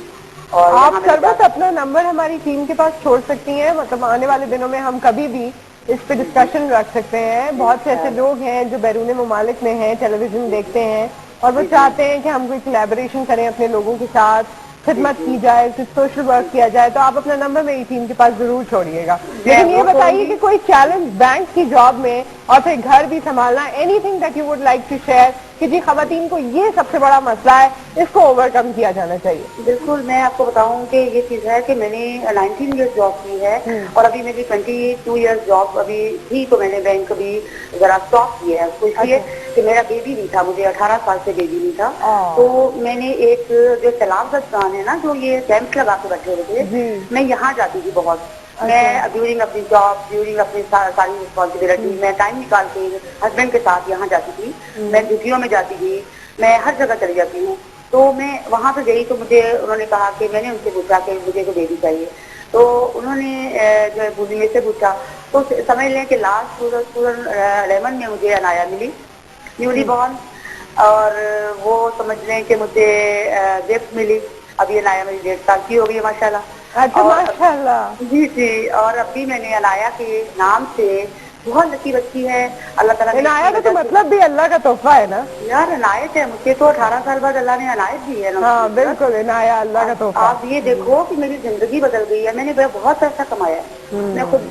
और आप सरबत अपना नंबर हमारी टीम के पास छोड़ सकती हैं. मतलब आने वाले दिनों में हम कभी भी इस पे डिस्कशन रख सकते हैं. बहुत से ऐसे लोग हैं जो बैरून मुमालिक में हैं, टेलीविजन देखते हैं और वो चाहते हैं कि हम कोई कोलैबोरेशन करें अपने लोगों के साथ, खिदमत की जाए, कुछ सोशल वर्क किया जाए. तो आप अपना नंबर मेरी टीम के पास जरूर छोड़िएगा. लेकिन ये बताइए कि कोई चैलेंज बैंक की जॉब में और फिर घर भी संभालना, anything that you would like to share कि जी खवातीन को ये सबसे बड़ा मसला है, इसको ओवरकम किया जाना चाहिए. बिल्कुल. मैं आपको बताऊं कि ये चीज है कि मैंने 19 ईयर्स जॉब की है और अभी मेरी 22 ईयर्स जॉब अभी थी, तो मैंने बैंक भी जरा स्टॉप किया है उसको, इसलिए कि मेरा बेबी नहीं था. मुझे 18 साल से बेबी नहीं था. तो मैंने एक जो सलाम दुकान है ना, जो ये कैंप लगा के बैठे हुए थे, मैं यहाँ जाती थी बहुत. मैं ड्यूरिंग अपनी जॉब, ड्यूरिंग अपनी सारी रिस्पॉन्सिबिलिटी, मैं टाइम निकाल के हस्बैंड के साथ यहाँ जाती थी. मैं ड्यूटियों में जाती थी, मैं हर जगह चली जाती हूँ. तो मैं वहाँ पे गई तो मुझे उन्होंने कहा कि मैंने उनसे पूछा कि मुझे तो बेबी चाहिए. तो उन्होंने जो बुनिया से पूछा तो समझ लें कि लास्ट 2011 में मुझे अनाया मिली, न्यूली बॉर्न. और वो समझ लें कि मुझे गिफ्ट मिली. अभी अनाया मेरी 1.5 साल की हो गई है माशाल्लाह. अच्छा, माशाल्लाह. जी जी. और अभी मैंने अनाया के नाम से बहुत लकी बच्ची है. अल्लाह ताला इनाया का तो मतलब भी अल्लाह का तोहफा है ना यार. अनायत है. मुझे तो 18 साल बाद अल्लाह ने अनायत दी है ना. हाँ बिल्कुल, इनाया अल्लाह का तोहफा. आप ये देखो कि मेरी जिंदगी बदल गई है. मैंने बहुत पैसा कमाया. मैं खुद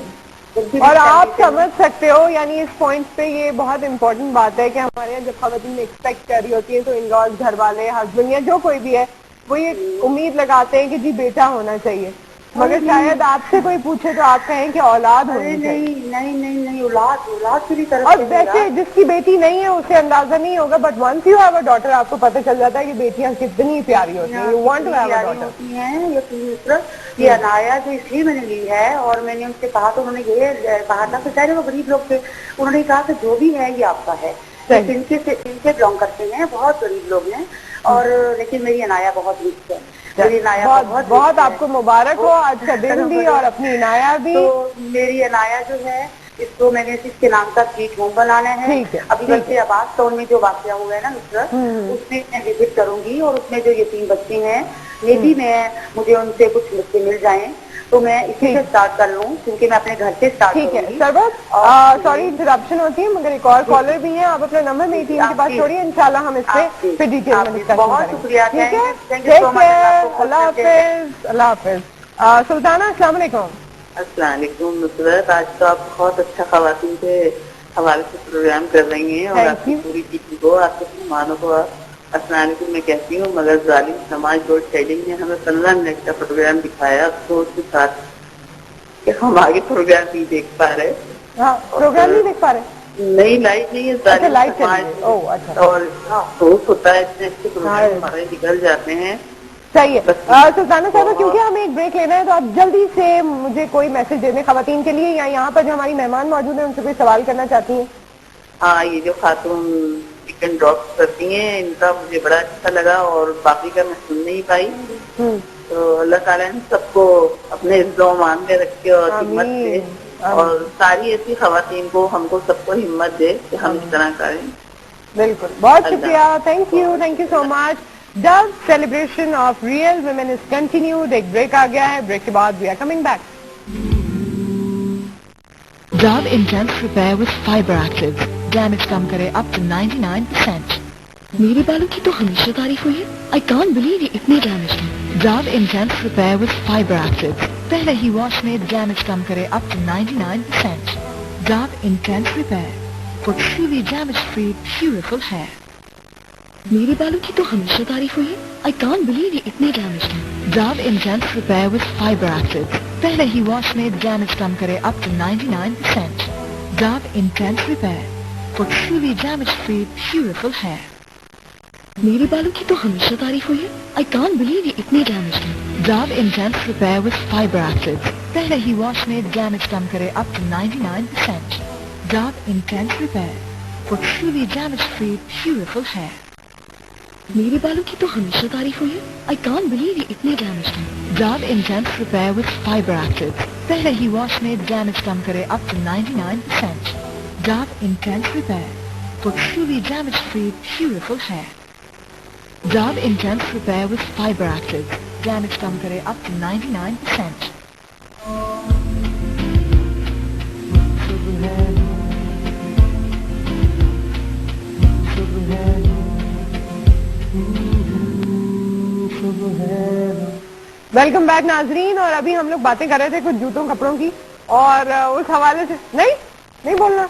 और आप समझ सकते हो, यानी इस पॉइंट पे ये बहुत इंपॉर्टेंट बात है कि हमारे यहाँ जब खवातीन एक्सपेक्ट कर रही होती है तो इन-लॉज, घर वाले, हस्बैंड या जो कोई भी है, वो ये उम्मीद लगाते हैं कि जी बेटा होना चाहिए. मगर शायद आपसे कोई पूछे तो आप कहें कि औलाद होनी चाहिए. नहीं, औलाद की तरफ. और वैसे जिसकी बेटी नहीं है उसे अंदाजा नहीं होगा, but once you have a daughter आपको पता चल जाता है कि बेटियां कितनी प्यारी होती हैं. You want to have a daughter. होती हैं. ये अनाया जो इसलिए मैंने ली है. और मैंने उनसे कहा तो उन्होंने ये कहा था कि चाहे वो गरीब लोग थे, उन्होंने कहा कि जो भी है ये आपका है. इनके बिलोंग करते हैं, बहुत गरीब लोग हैं. और लेकिन मेरी अनाया बहुत रिच है. मेरी अनाया बहुत आपको मुबारक हो आज का दिन भी और अपनी अनाया भी. तो मेरी अनाया जो है, इसको मैंने इसके नाम का स्वीट होम बनाना है. अभी बच्चे आबाद टाउन में जो वाकया हुआ है ना नुसरत, उसमें मैं विजिट करूंगी. और उसमें जो यतीम बच्चे हैं, मे भी मुझे उनसे कुछ बच्चे मिल जाएं तो मैं इसी से स्टार्ट कर लूँ, क्योंकि मैं अपने घर से स्टार्ट करूंगी. ठीक है सरबत, सॉरी इंटरप्शन होती है, मगर एक और कॉलर भी है. आप अपना नंबर मेरी टीम के पास छोड़िए, इंशाल्लाह हम इस पे फिर डिटेल में डिस्कस करेंगे. बहुत शुक्रिया. ठीक है, अल्लाह हाफिज. अल्लाह हाफिज. सुल्ताना, अस्सलाम वालेकुम. अस्सलाम वालेकुम नुसरत. आज तो आप बहुत अच्छा खवातीन के हवाले से प्रोग्राम कर रही हैं और आपकी पूरी टीम को, आपके मेहमानों को अस्सलाम वालेकुम मैं कहती हूँ. मगर जालिम समाज रोड शेडिंग ने हमें 15 मिनट का प्रोग्राम दिखाया अफसोस के साथ कि हम आगे प्रोग्राम नहीं देख पा रहे. प्रोग्राम नहीं देख पा रहे? नहीं, लाइट नहीं है. अच्छा. और अफसोस होता है, इतने अच्छे प्रोग्राम हमारे निकल जाते हैं صحیح ہے سلطانہ صاحبہ, کیونکہ ہمیں ایک بریک لینا ہے تو آپ جلدی سے مجھے کوئی میسج دے دیں خواتین کے لیے, یا یہاں پر جو ہماری مہمان موجود ہیں ان سے کوئی سوال کرنا چاہتی ہیں. ہاں, یہ جو خاتون چکن ڈراپ کرتی ہیں ان کا مجھے بڑا اچھا لگا, اور باقی کا میں سن نہیں پائی. تو اللہ تعالیٰ نے سب کو اپنے عزت و مان میں رکھے اور ہمت دے, اور ساری ایسی خواتین کو ہم کو سب کو ہمت دے کہ ہم اس طرح کریں. بالکل, بہت شکریہ, thank you so much. Dove celebration of real women is continued. ایک بریک آ گیا ہے, بریک کے بعد we are coming back. Dove Intense Repair with Fiber Active. Damage کم کرے up to 99%. میرے بالوں کی تو ہمیشہ تعریف ہوئی ہے. I can't believe یہ اتنے ڈیمیج ہیں. Dove Intense Repair with Fiber Active. پہلے ہی واش میں ڈیمیج کم کرے up to 99%. Dove Intense Repair for truly damage free beautiful hair. میرے بالوں کی تو ہمیشہ تعریف ہوئی ہے. I can't believe یہ اتنے ڈیمیج ہیں. Dove Intense Repair with Fiber Active. پہلے ہی واش میں ڈیمیج کم کرے up to 99%. Dove Intense Repair for truly damage free beautiful hair. میرے بالوں کی تو ہمیشہ تعریف ہوئی ہے. I can't believe یہ اتنے ڈیمیج ہیں. Dove Intense Repair with Fiber Active. پہلے ہی واش میں ڈیمیج کم کرے up to 99%. Dove Intense Repair for truly damage free beautiful hair. میرے بالوں کی تو ہمیشہ تعریف ہوئی ہے. I can't believe یہ اتنے ڈیمیج ہیں. Dove Intense Repair with Fiber Active. پہلے ہی واش میں ڈیمیج کم کرے up to 99%. Dove Intense Repair for truly damage free beautiful hair. Dove Intense Repair with Fiber Active. Damage کم کرے up to 99%. ویلکم بیک ناظرین, اور ابھی ہم لوگ باتیں کر رہے تھے کچھ جوتوں کپڑوں کی, اور اس حوالے سے نہیں بولنا,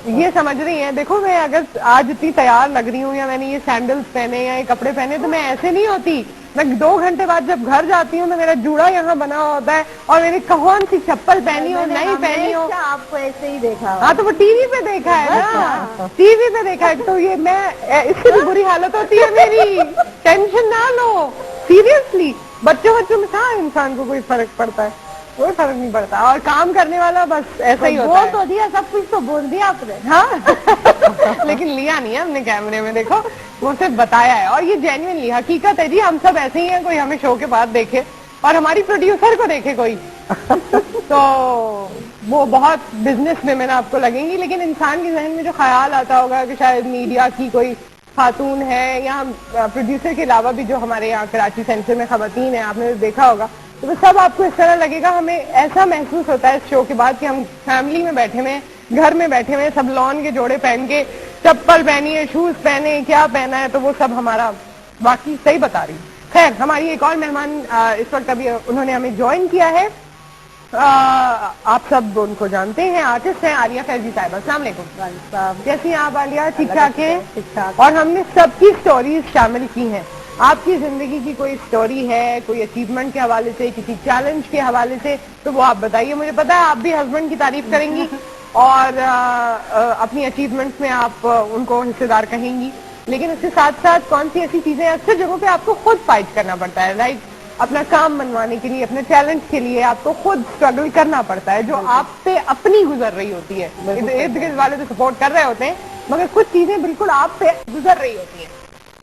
یہ سمجھ رہی ہیں. دیکھو میں اگر آج اتنی تیار لگ رہی ہوں, یا میں نے یہ سینڈلز پہنے یا یہ کپڑے پہنے, تو میں ایسے نہیں ہوتی. میں 2 گھنٹے بعد جب گھر جاتی ہوں تو میرا جوڑا یہاں بنا ہوتا ہے, اور میں نے کون سی چپل پہنی ہو نہیں پہنی ہو. آپ کو ایسے ہی دیکھا. ہاں, تو وہ ٹی وی پہ دیکھا ہے نا, ٹی وی پہ دیکھا ہے. تو یہ میں اس سے بھی بری حالت ہوتی ہے میری. ٹینشن نہ لو, سیریسلی. بچوں میں کہاں انسان کو کوئی فرق پڑتا ہے, کوئی فرق نہیں پڑتا. اور کام کرنے والا بس ایسا ہی ہوتا ہے. تو دیا, سب کچھ تو بول دیا آپ نے. ہاں, لیکن لیا نہیں ہے ہم نے کیمرے میں. دیکھو وہ صرف بتایا ہے, اور یہ جینوئنلی حقیقت ہے جی. ہم سب ایسے ہی ہیں, کوئی ہمیں شو کے بعد دیکھے اور ہماری پروڈیوسر کو دیکھے کوئی تو وہ بہت بزنس میں آپ کو لگیں گی. لیکن انسان کے ذہن میں جو خیال آتا ہوگا کہ شاید میڈیا کی کوئی خاتون ہے, یا پروڈیوسر کے علاوہ بھی جو ہمارے یہاں کراچی سینٹر میں خواتین ہیں, آپ نے دیکھا ہوگا, تو وہ سب آپ کو اس طرح لگے گا. ہمیں ایسا محسوس ہوتا ہے اس شو کے بعد کہ ہم فیملی میں بیٹھے ہوئے, گھر میں بیٹھے ہوئے, سب لون کے جوڑے پہن کے, چپل پہنی ہے, شوز پہنے, کیا پہنا ہے, تو وہ سب ہمارا باقی صحیح بتا رہی. خیر, ہماری ایک اور مہمان اس وقت ابھی انہوں نے ہمیں جوائن کیا ہے. آپ سب ان کو جانتے ہیں, آرٹسٹ ہیں عالیہ فیضی صاحبہ. السلام علیکم. کیسی ہیں آپ عالیہ؟ ٹھیک ٹھاک ہیں. اور ہم نے سب کی سٹوریز شامل کی ہیں. آپ کی زندگی کی کوئی سٹوری ہے, کوئی اچیومنٹ کے حوالے سے, کسی چیلنج کے حوالے سے, تو وہ آپ بتائیے. مجھے پتا ہے آپ بھی ہسبینڈ کی تعریف کریں گی, اور اپنی اچیومنٹس میں آپ ان کو حصے دار کہیں گی, لیکن اس کے ساتھ ساتھ کون سی ایسی چیزیں اکثر جگہوں پہ آپ کو خود فائٹ کرنا پڑتا ہے, لائک اپنا کام منوانے کے لیے, اپنے ٹیلنٹ کے لیے آپ کو خود اسٹرگل کرنا پڑتا ہے, جو آپ پہ اپنی گزر رہی ہوتی ہے. ارد گرد والے تو سپورٹ کر رہے ہوتے ہیں, مگر کچھ چیزیں بالکل آپ پہ گزر رہی ہوتی ہیں.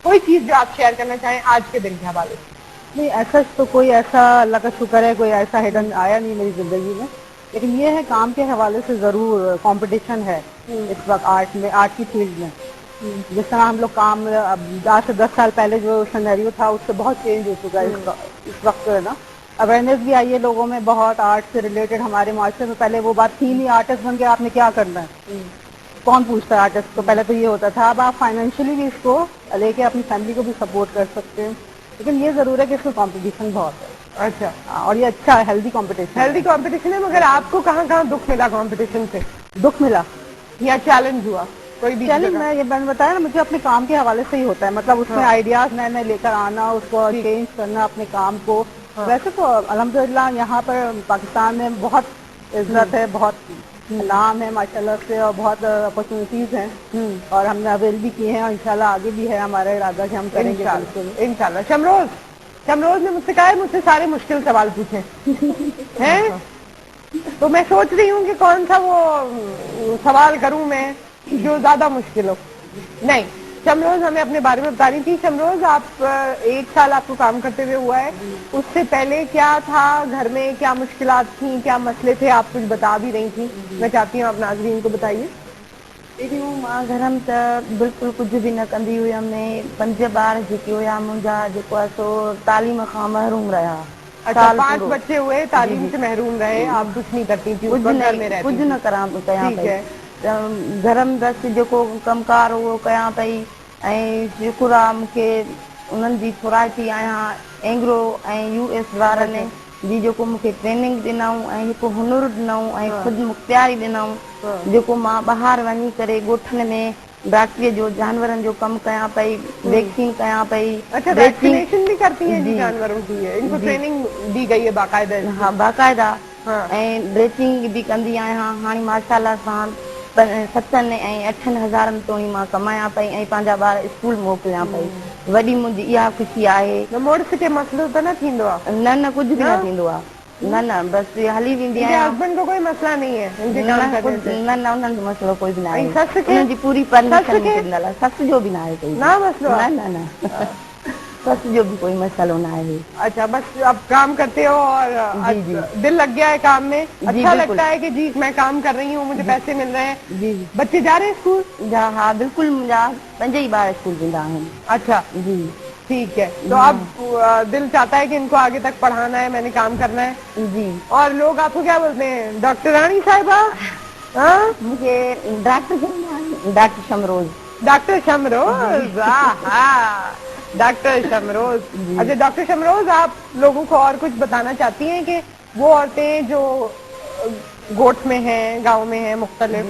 کوئی چیز جو آپ شیئر کرنا چاہیں آج کے دن کے حوالے سے؟ نہیں, ایسا تو کوئی ایسا اللہ کا شکر ہے کوئی ایسا ہڈن آیا نہیں میری زندگی میں, لیکن یہ ہے کام کے حوالے سے ضرور کمپٹیشن ہے اس وقت آرٹ میں, آرٹ کی فیلڈ میں. جس طرح ہم لوگ کام آج سے 10 سال پہلے جو سینیریو تھا اس سے بہت چینج ہو چکا ہے اس وقت ہے نا. اویئرنیس بھی آئی ہے لوگوں میں بہت آرٹ سے ریلیٹڈ. ہمارے معاشرے میں پہلے وہ بات تھی نہیں, آرٹسٹ بن کے آپ نے کیا کرنا ہے, کون پوچھتا ہے آرٹسٹ کو. پہلے تو یہ ہوتا تھا. اب آپ فائنینشلی بھی اس کو لے کے اپنی فیملی کو بھی سپورٹ کر سکتے ہیں, لیکن یہ ضرور ہے کہ اس میں کمپٹیشن بہت ہے. اچھا, اور یہ اچھا ہے, ہیلدی کمپٹیشن. ہیلدی کمپٹیشن ہے. مگر آپ کو کہاں کہاں دکھ ملا کمپٹیشن سے؟ دکھ ملا یا چیلنج ہوا کوئی بھی؟ چیلنج میں نے بتایا نا, مجھے اپنے کام کے حوالے سے ہی ہوتا ہے. مطلب اس میں آئیڈیاز نئے نئے لے کر آنا, اس کو چینج کرنا اپنے کام کو. ویسے تو الحمدللہ یہاں پر پاکستان میں بہت عزت ہے, بہت نام ہے ماشاءاللہ سے, اور بہت اپرچونیٹیز ہیں, اور ہم نے اویل بھی کیے ہیں, اور انشاءاللہ آگے بھی ہے ہمارا ارادہ کہ ہم کریں گے. انشاءاللہ. شمروز, शमरोज ने मुझसे कहा है मुझसे सारे मुश्किल सवाल पूछे हैं, तो मैं सोच रही हूँ कि कौन सा वो सवाल करूं मैं जो ज्यादा मुश्किल हो। नहीं, शमरोज हमें अपने बारे में बता रही थी। शमरोज, आप 1 साल आपको काम करते हुए हुआ है, उससे पहले क्या था घर में, क्या मुश्किलात थी, क्या मसले थे, आप कुछ बता भी रही थी, मैं चाहती हूँ आप नाज़रीन को बताइए। दीदी मां घर में तो बिल्कुल कुछ भी न कंदी हुयमि। 5 ॿार जेके हुया मुंहिंजा जेको आहे सो तालीम खां महरूम रहा। अच्छा, 5 बच्चे हुए, तालीम से महरूम रहे, आप कुछ नहीं करती थी, कुछ न कयां पई। घर में बस जेको कमकार उहो कयां पई ऐं शुक्र आहे मूंखे उन्हनि जी थोराइटी आहियां एंग्रो ऐं US वारनि जी जेको मूंखे ट्रेनिंग ॾिनऊं ऐं हिकु हुनुर ॾिनऊं ऐं ख़ुदि मुख़्तियारी ॾिनऊं, जेको मां ॿाहिरि वञी करे ॻोठनि में डॉक्टरीअ जो जानवरनि जो कमु कयां पई, वैक्सीन कयां पई। अच्छा, वैक्सीनेशन भी करती हैं जी जानवरों की? है इनको ट्रेनिंग दी गई है बाकायदा? हाँ, बाकायदा। ऐं ड्रेसिंग भी कंदी आहियां। हाणे माशाअल्लाह सां 7 ऐं 8 हज़ारनि ताईं मां कमायां पई ऐं पंहिंजा ॿार स्कूल मोकिलियां पई। वॾी मुंहिंजी इहा ख़ुशी आहे। मुड़ुस खे मसलो त न थींदो आहे? न कुझु बि न थींदो आहे, न बसि हली वेंदी आहियां। हस्बैंड को कोई मसला नहीं है? न उन्हनि जो मसलो कोई बि न आहे। उन्हनि जी पूरी परमिशन ॾिनल आहे। सस जो बि न आहे कोई मसलो? न सस जो भी कोई मसलो ना है। अच्छा, बस अब काम करते हो और दिल लग गया है काम में, अच्छा लगता है कि जी मैं काम कर रही हूँ, मुझे पैसे मिल रहे हैं। जी बच्चे जा रहे हैं स्कूल? हाँ बिल्कुल, मुंहिंजा 5 ही ॿार स्कूल वेंदा आहिनि। अच्छा जी, ठीक है। तो अब दिल चाहता है कि इनको आगे तक पढ़ाना है, मैंने काम करना है। जी। और लोग आपको क्या बोलते हैं, डॉक्टर रानी साहिबा? मुझे doctor Shamroz. Doctor Shamroz, doctor Shamroz. अच्छा डॉक्टर शमरोज, आप लोगों को और कुछ बताना चाहती हैं कि वो औरतें जो गोठ में हैं, गांव में हैं, मुख्तलिफ,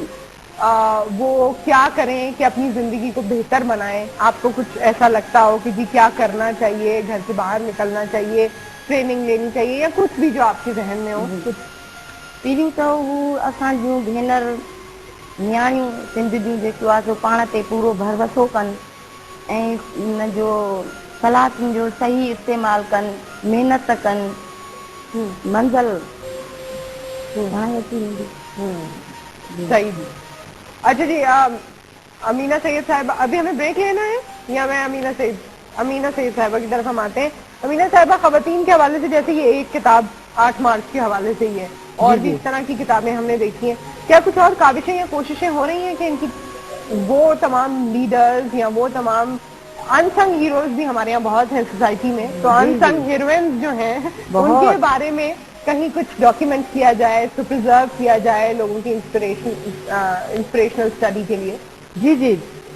वो क्या करें कि अपनी जिंदगी को बेहतर बनाएं? आपको कुछ ऐसा लगता हो कि जी क्या करना चाहिए, घर से बाहर निकलना चाहिए, ट्रेनिंग लेनी चाहिए, या कुछ भी जो आपके जहन में हो? कुछ पहिरियों त हू असां जूं भेनर न्याणियूं सिंध जूं जेको आहे सो पाण ते पूरो भरवसो कनि ऐं उन जो सलाहनि जो सही इस्तेमालु कनि, महिनत कनि, मंज़िल सही। अच्छा जी, अमीना सैयद साहिबा, अभी हमें ब्रेक लेना है या मैं अमीना सैयद साहिबा की तरफ हम आते हैं। अमीना साहिबा, खवातीन के हवाले से जैसे ये एक किताब 8 मार्च के हवाले से ही है, और भी इस तरह की किताबें हमने देखी हैं, क्या कुछ और काविशें या कोशिशें हो रही हैं कि इनकी वो तमाम लीडर्स या वो तमाम अनसंग हीरोज भी हमारे यहाँ बहुत है सोसाइटी में, तो अनसंग हीरोइंस जो हैं उनके बारे में कहीं कुछ डॉक्यूमेंट किया जाए, इसको प्रिजर्व किया जाए लोगों की इंस्पिरेशनल स्टडी के लिए? जी,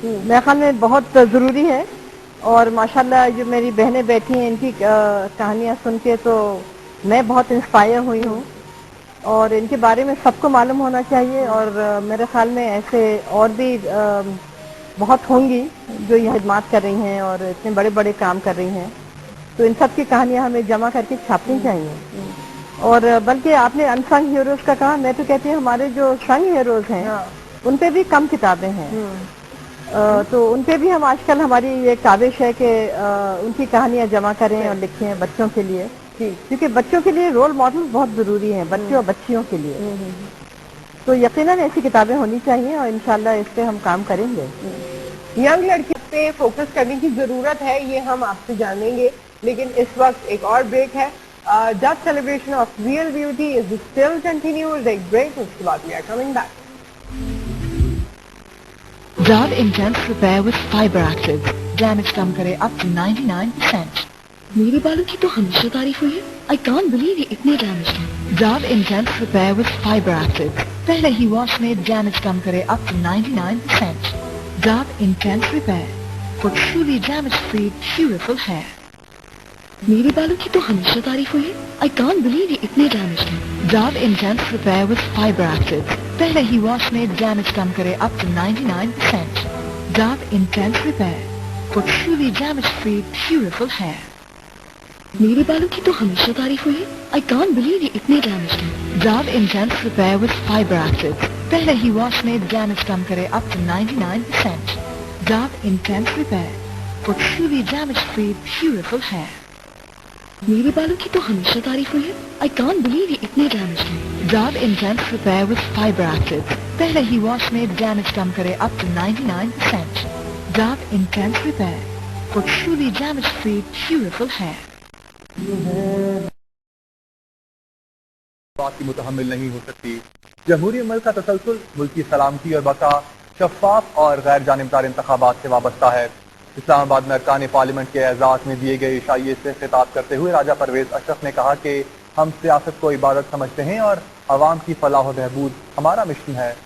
मेरे ख्याल में बहुत ज़रूरी है। और माशाल्लाह जो मेरी बहनें बैठी हैं, इनकी कहानियाँ सुन के तो मैं बहुत इंस्पायर हुई हूँ, और इनके बारे में सबको मालूम होना चाहिए। और मेरे ख्याल में ऐसे और भी बहुत होंगी जो ये खिदमत कर रही हैं और इतने बड़े बड़े काम कर रही हैं, तो इन सब की कहानियाँ हमें जमा करके छापनी चाहिए। और बल्कि आपने अनसंग हीरोज का कहा, मैं तो कहती हूँ हमारे जो संग हीरोज हैं उन पे भी कम किताबें हैं, तो उन पे भी हम आजकल, हमारी ये काविश है कि उनकी कहानियाँ जमा करें और लिखें बच्चों के लिए, क्योंकि बच्चों के लिए रोल मॉडल बहुत जरूरी है, बच्चे और बच्चियों के लिए। तो यकीनन ऐसी किताबें होनी चाहिए और इंशाल्लाह इस पे हम काम करेंगे। यंग लड़की पे फोकस करने की जरूरत है, ये हम आपसे जानेंगे, लेकिन इस वक्त एक और ब्रेक है। Just celebration of real beauty is still continued, एक ब्रेक, उसके बाद we are coming back. Dove Intense Repair with Fiber Active. Damage कम करे up to 99%. मेरे बालों की तो हमेशा तारीफ हुई है। I can't believe ये इतने डैमेज हैं। Dove Intense Repair with Fiber Active. पहले ही वॉश में डैमेज कम करे up to 99%. Dove Intense Repair for truly damage-free, beautiful hair. मेरे बालों की तो हमेशा तारीफ हुई है। I can't believe ये इतने डैमेज हैं। Dove Intense Repair with Fiber Active. पहले ही वॉश में डैमेज कम करे up to 99%. Dove Intense Repair for truly damage-free, beautiful hair. मेरे बालों की तो हमेशा तारीफ हुई है। I can't believe ये इतने डैमेज हैं। Dove Intense Repair with Fiber Active. पहले ही वॉश में डैमेज कम करे up to 99%. Dove Intense Repair for truly damage-free, beautiful hair. मेरे बालों की तो हमेशा तारीफ हुई है. I can't believe ये इतने डैमेज हैं. Dove Intense Repair with Fiber Actives. पहले ही वॉश में डैमेज कम करे up to 99%. Dove Intense Repair for truly damage-free, beautiful hair. बात की मुतहम्मिल नहीं हो सकती. जमहूरी मुल्क का तसलसल मुल्क की सलामती और बका शफाफ और गैर जानिबदार इंतखाबात से वाबस्ता है. इस्लामाबाद में अरकान पार्लियामेंट के एजाज में दिए गए इशाइये से खिताब करते हुए राजा परवेज अशरफ ने कहा कि हम सियासत को इबादत समझते हैं और अवाम की फलाह व बहबूद हमारा मिशन है.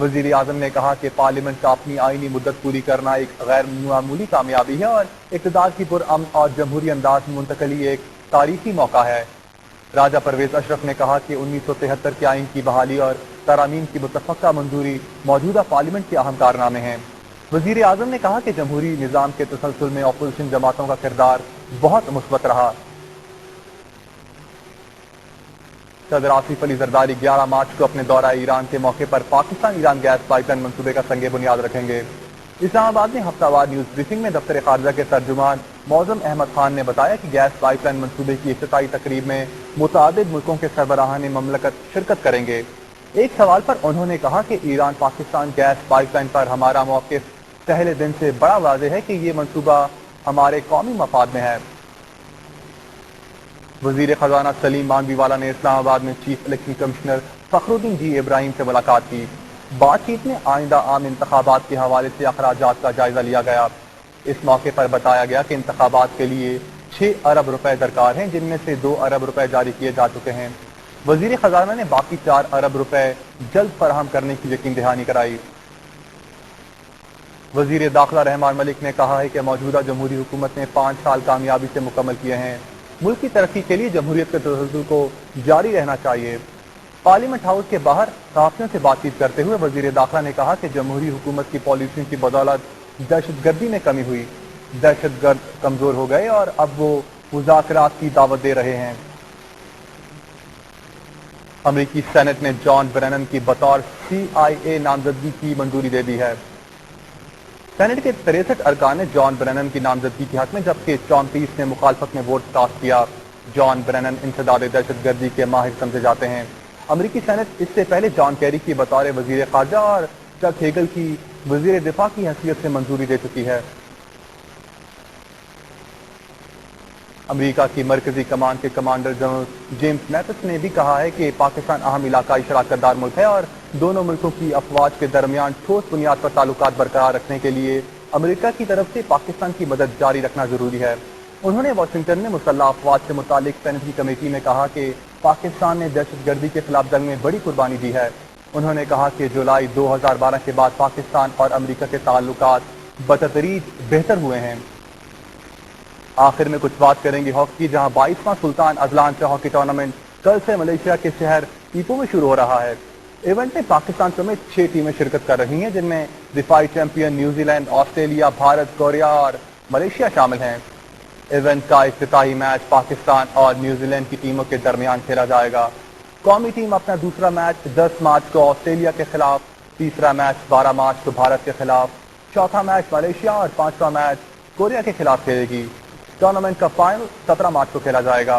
वजीर आजम ने कहा कि पार्लियामेंट का अपनी आईनी मुद्दत पूरी करना एक गैर मामूली कामयाबी है और इक़्तिदार की पुरअमन और जमहूरी अंदाज में मुंतकली एक तारीखी मौका है. राजा परवेज अशरफ ने कहा कि 1973 के आइन की बहाली और तरामीम की मुतफ़क्का मंजूरी मौजूदा पार्लियामेंट के अहम कारनामे हैं. वजीर आजम ने कहा कि जमहूरी निज़ाम के तसलसल में अपोजिशन जमातों का किरदार बहुत मुस्बत रहा. सदर आसिफ अली जरदारी 11 मार्च को अपने दौरा ईरान के मौके पर पाकिस्तान ईरान गैस पाइपलाइन मंसूबे का संगे बुनियाद रखेंगे. इस्लामाबाद में हफ्तावार न्यूज ब्रीफिंग में दफ्तर खारजा के तर्जुमान मौजम अहमद खान ने बताया कि गैस पाइपलाइन मंसूबे की इफ्तिताई तकरीब में मुताबिद मुल्कों के सरबराहान ममलकत शिरकत करेंगे. एक सवाल पर उन्होंने कहा कि ईरान पाकिस्तान गैस पाइपलाइन पर हमारा मौक़िफ़ पहले दिन से बड़ा वाज़ेह है कि ये मंसूबा हमारे कौमी मफाद में है. वजीर खजाना सलीम मानवीवाला ने इस्लामाबाद में चीफ इलेक्शन कमिश्नर फखरुद्दीन जी इब्राहिम से मुलाकात की. बातचीत में आइंदा आम इंतखाबात के हवाले से अखराजात का जायजा लिया गया. इस मौके पर बताया गया कि इंतखाबात के लिए 6 अरब रुपए दरकार हैं, जिनमें से 2 अरब रुपए जारी किए जा चुके हैं. वजीर खजाना ने बाकी 4 अरब रुपए जल्द फराहम करने की यकीन दहानी कराई. वजीर दाखिला रहमान मलिक ने कहा है कि मौजूदा जमहूरी हुकूमत ने 5 साल कामयाबी से मुकम्मल किए हैं. मुल्क की तरक्की के लिए जमहूरियत के तसलसल को जारी रहना चाहिए. पार्लियामेंट हाउस के बाहर सहाफ़ियों से बातचीत करते हुए वजीर दाखिला ने कहा कि जमहूरी हुकूमत की पॉलिसियों की बदौलत दहशतगर्दी में कमी हुई. दहशतगर्द कमजोर हो गए और अब वो मुज़ाकरात की दावत दे रहे हैं. अमरीकी सेनेट ने जॉन ब्रेनन की बतौर CIA नामजदगी की मंजूरी दे दी है. सेनेट के 63 अरकान ने जॉन ब्रेनन की नामजदगी के हक में, जबकि 34 ने मुखालफत में वोट कास्ट किया. जॉन ब्रेनन इंसदाद दहशतगर्दी के माहिर समझे जाते हैं. अमरीकी सेनेट इससे पहले जॉन कैरी की बतौर वजीर खारजा और चक हेगल की वजीर दिफा की हैसियत से मंजूरी दे चुकी है. अमेरिका की मरकजी कमान के कमांडर जनरल जेम्स मैथिस ने भी कहा है कि पाकिस्तान अहम इलाकाई शराकतदार मुल्क है और दोनों मुल्कों की अफवाज के दरमियान ठोस बुनियाद पर ताल्लुकात बरकरार रखने के लिए अमेरिका की तरफ से पाकिस्तान की मदद जारी रखना जरूरी है. उन्होंने वाशिंगटन में मुसल्लह अफवाज से मुतालिक सेनेट की कमेटी में कहा कि पाकिस्तान ने दहशतगर्दी के खिलाफ जंग में बड़ी कुर्बानी दी है. उन्होंने कहा कि जुलाई 2012 के बाद पाकिस्तान और अमेरिका के ताल्लुकात बतदरीज बेहतर हुए हैं. आखिर में कुछ बात करेंगे हॉकी की, जहां 22वां Sultan Azlan Shah hockey tournament कल से मलेशिया के शहर ईपो में शुरू हो रहा है. इवेंट में पाकिस्तान समेत 6 टीमें शिरकत कर रही हैं, जिनमें दिफाई champion New Zealand, Australia, Bharat, Korea और मलेशिया शामिल हैं. इवेंट का इफ्तिताही मैच पाकिस्तान और न्यूजीलैंड की टीमों के दरमियान खेला जाएगा. कौमी टीम अपना दूसरा मैच 10 मार्च को ऑस्ट्रेलिया के खिलाफ, तीसरा मैच 12 मार्च को भारत के खिलाफ, चौथा मैच मलेशिया और 5वां मैच कोरिया के खिलाफ खेलेगी. टूर्नामेंट का फाइनल 17 मार्च को खेला जाएगा.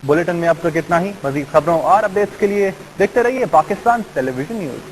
बुलेटिन में अब तक इतना ही. मजीद खबरों और अपडेट्स के लिए देखते रहिए पाकिस्तान टेलीविजन न्यूज.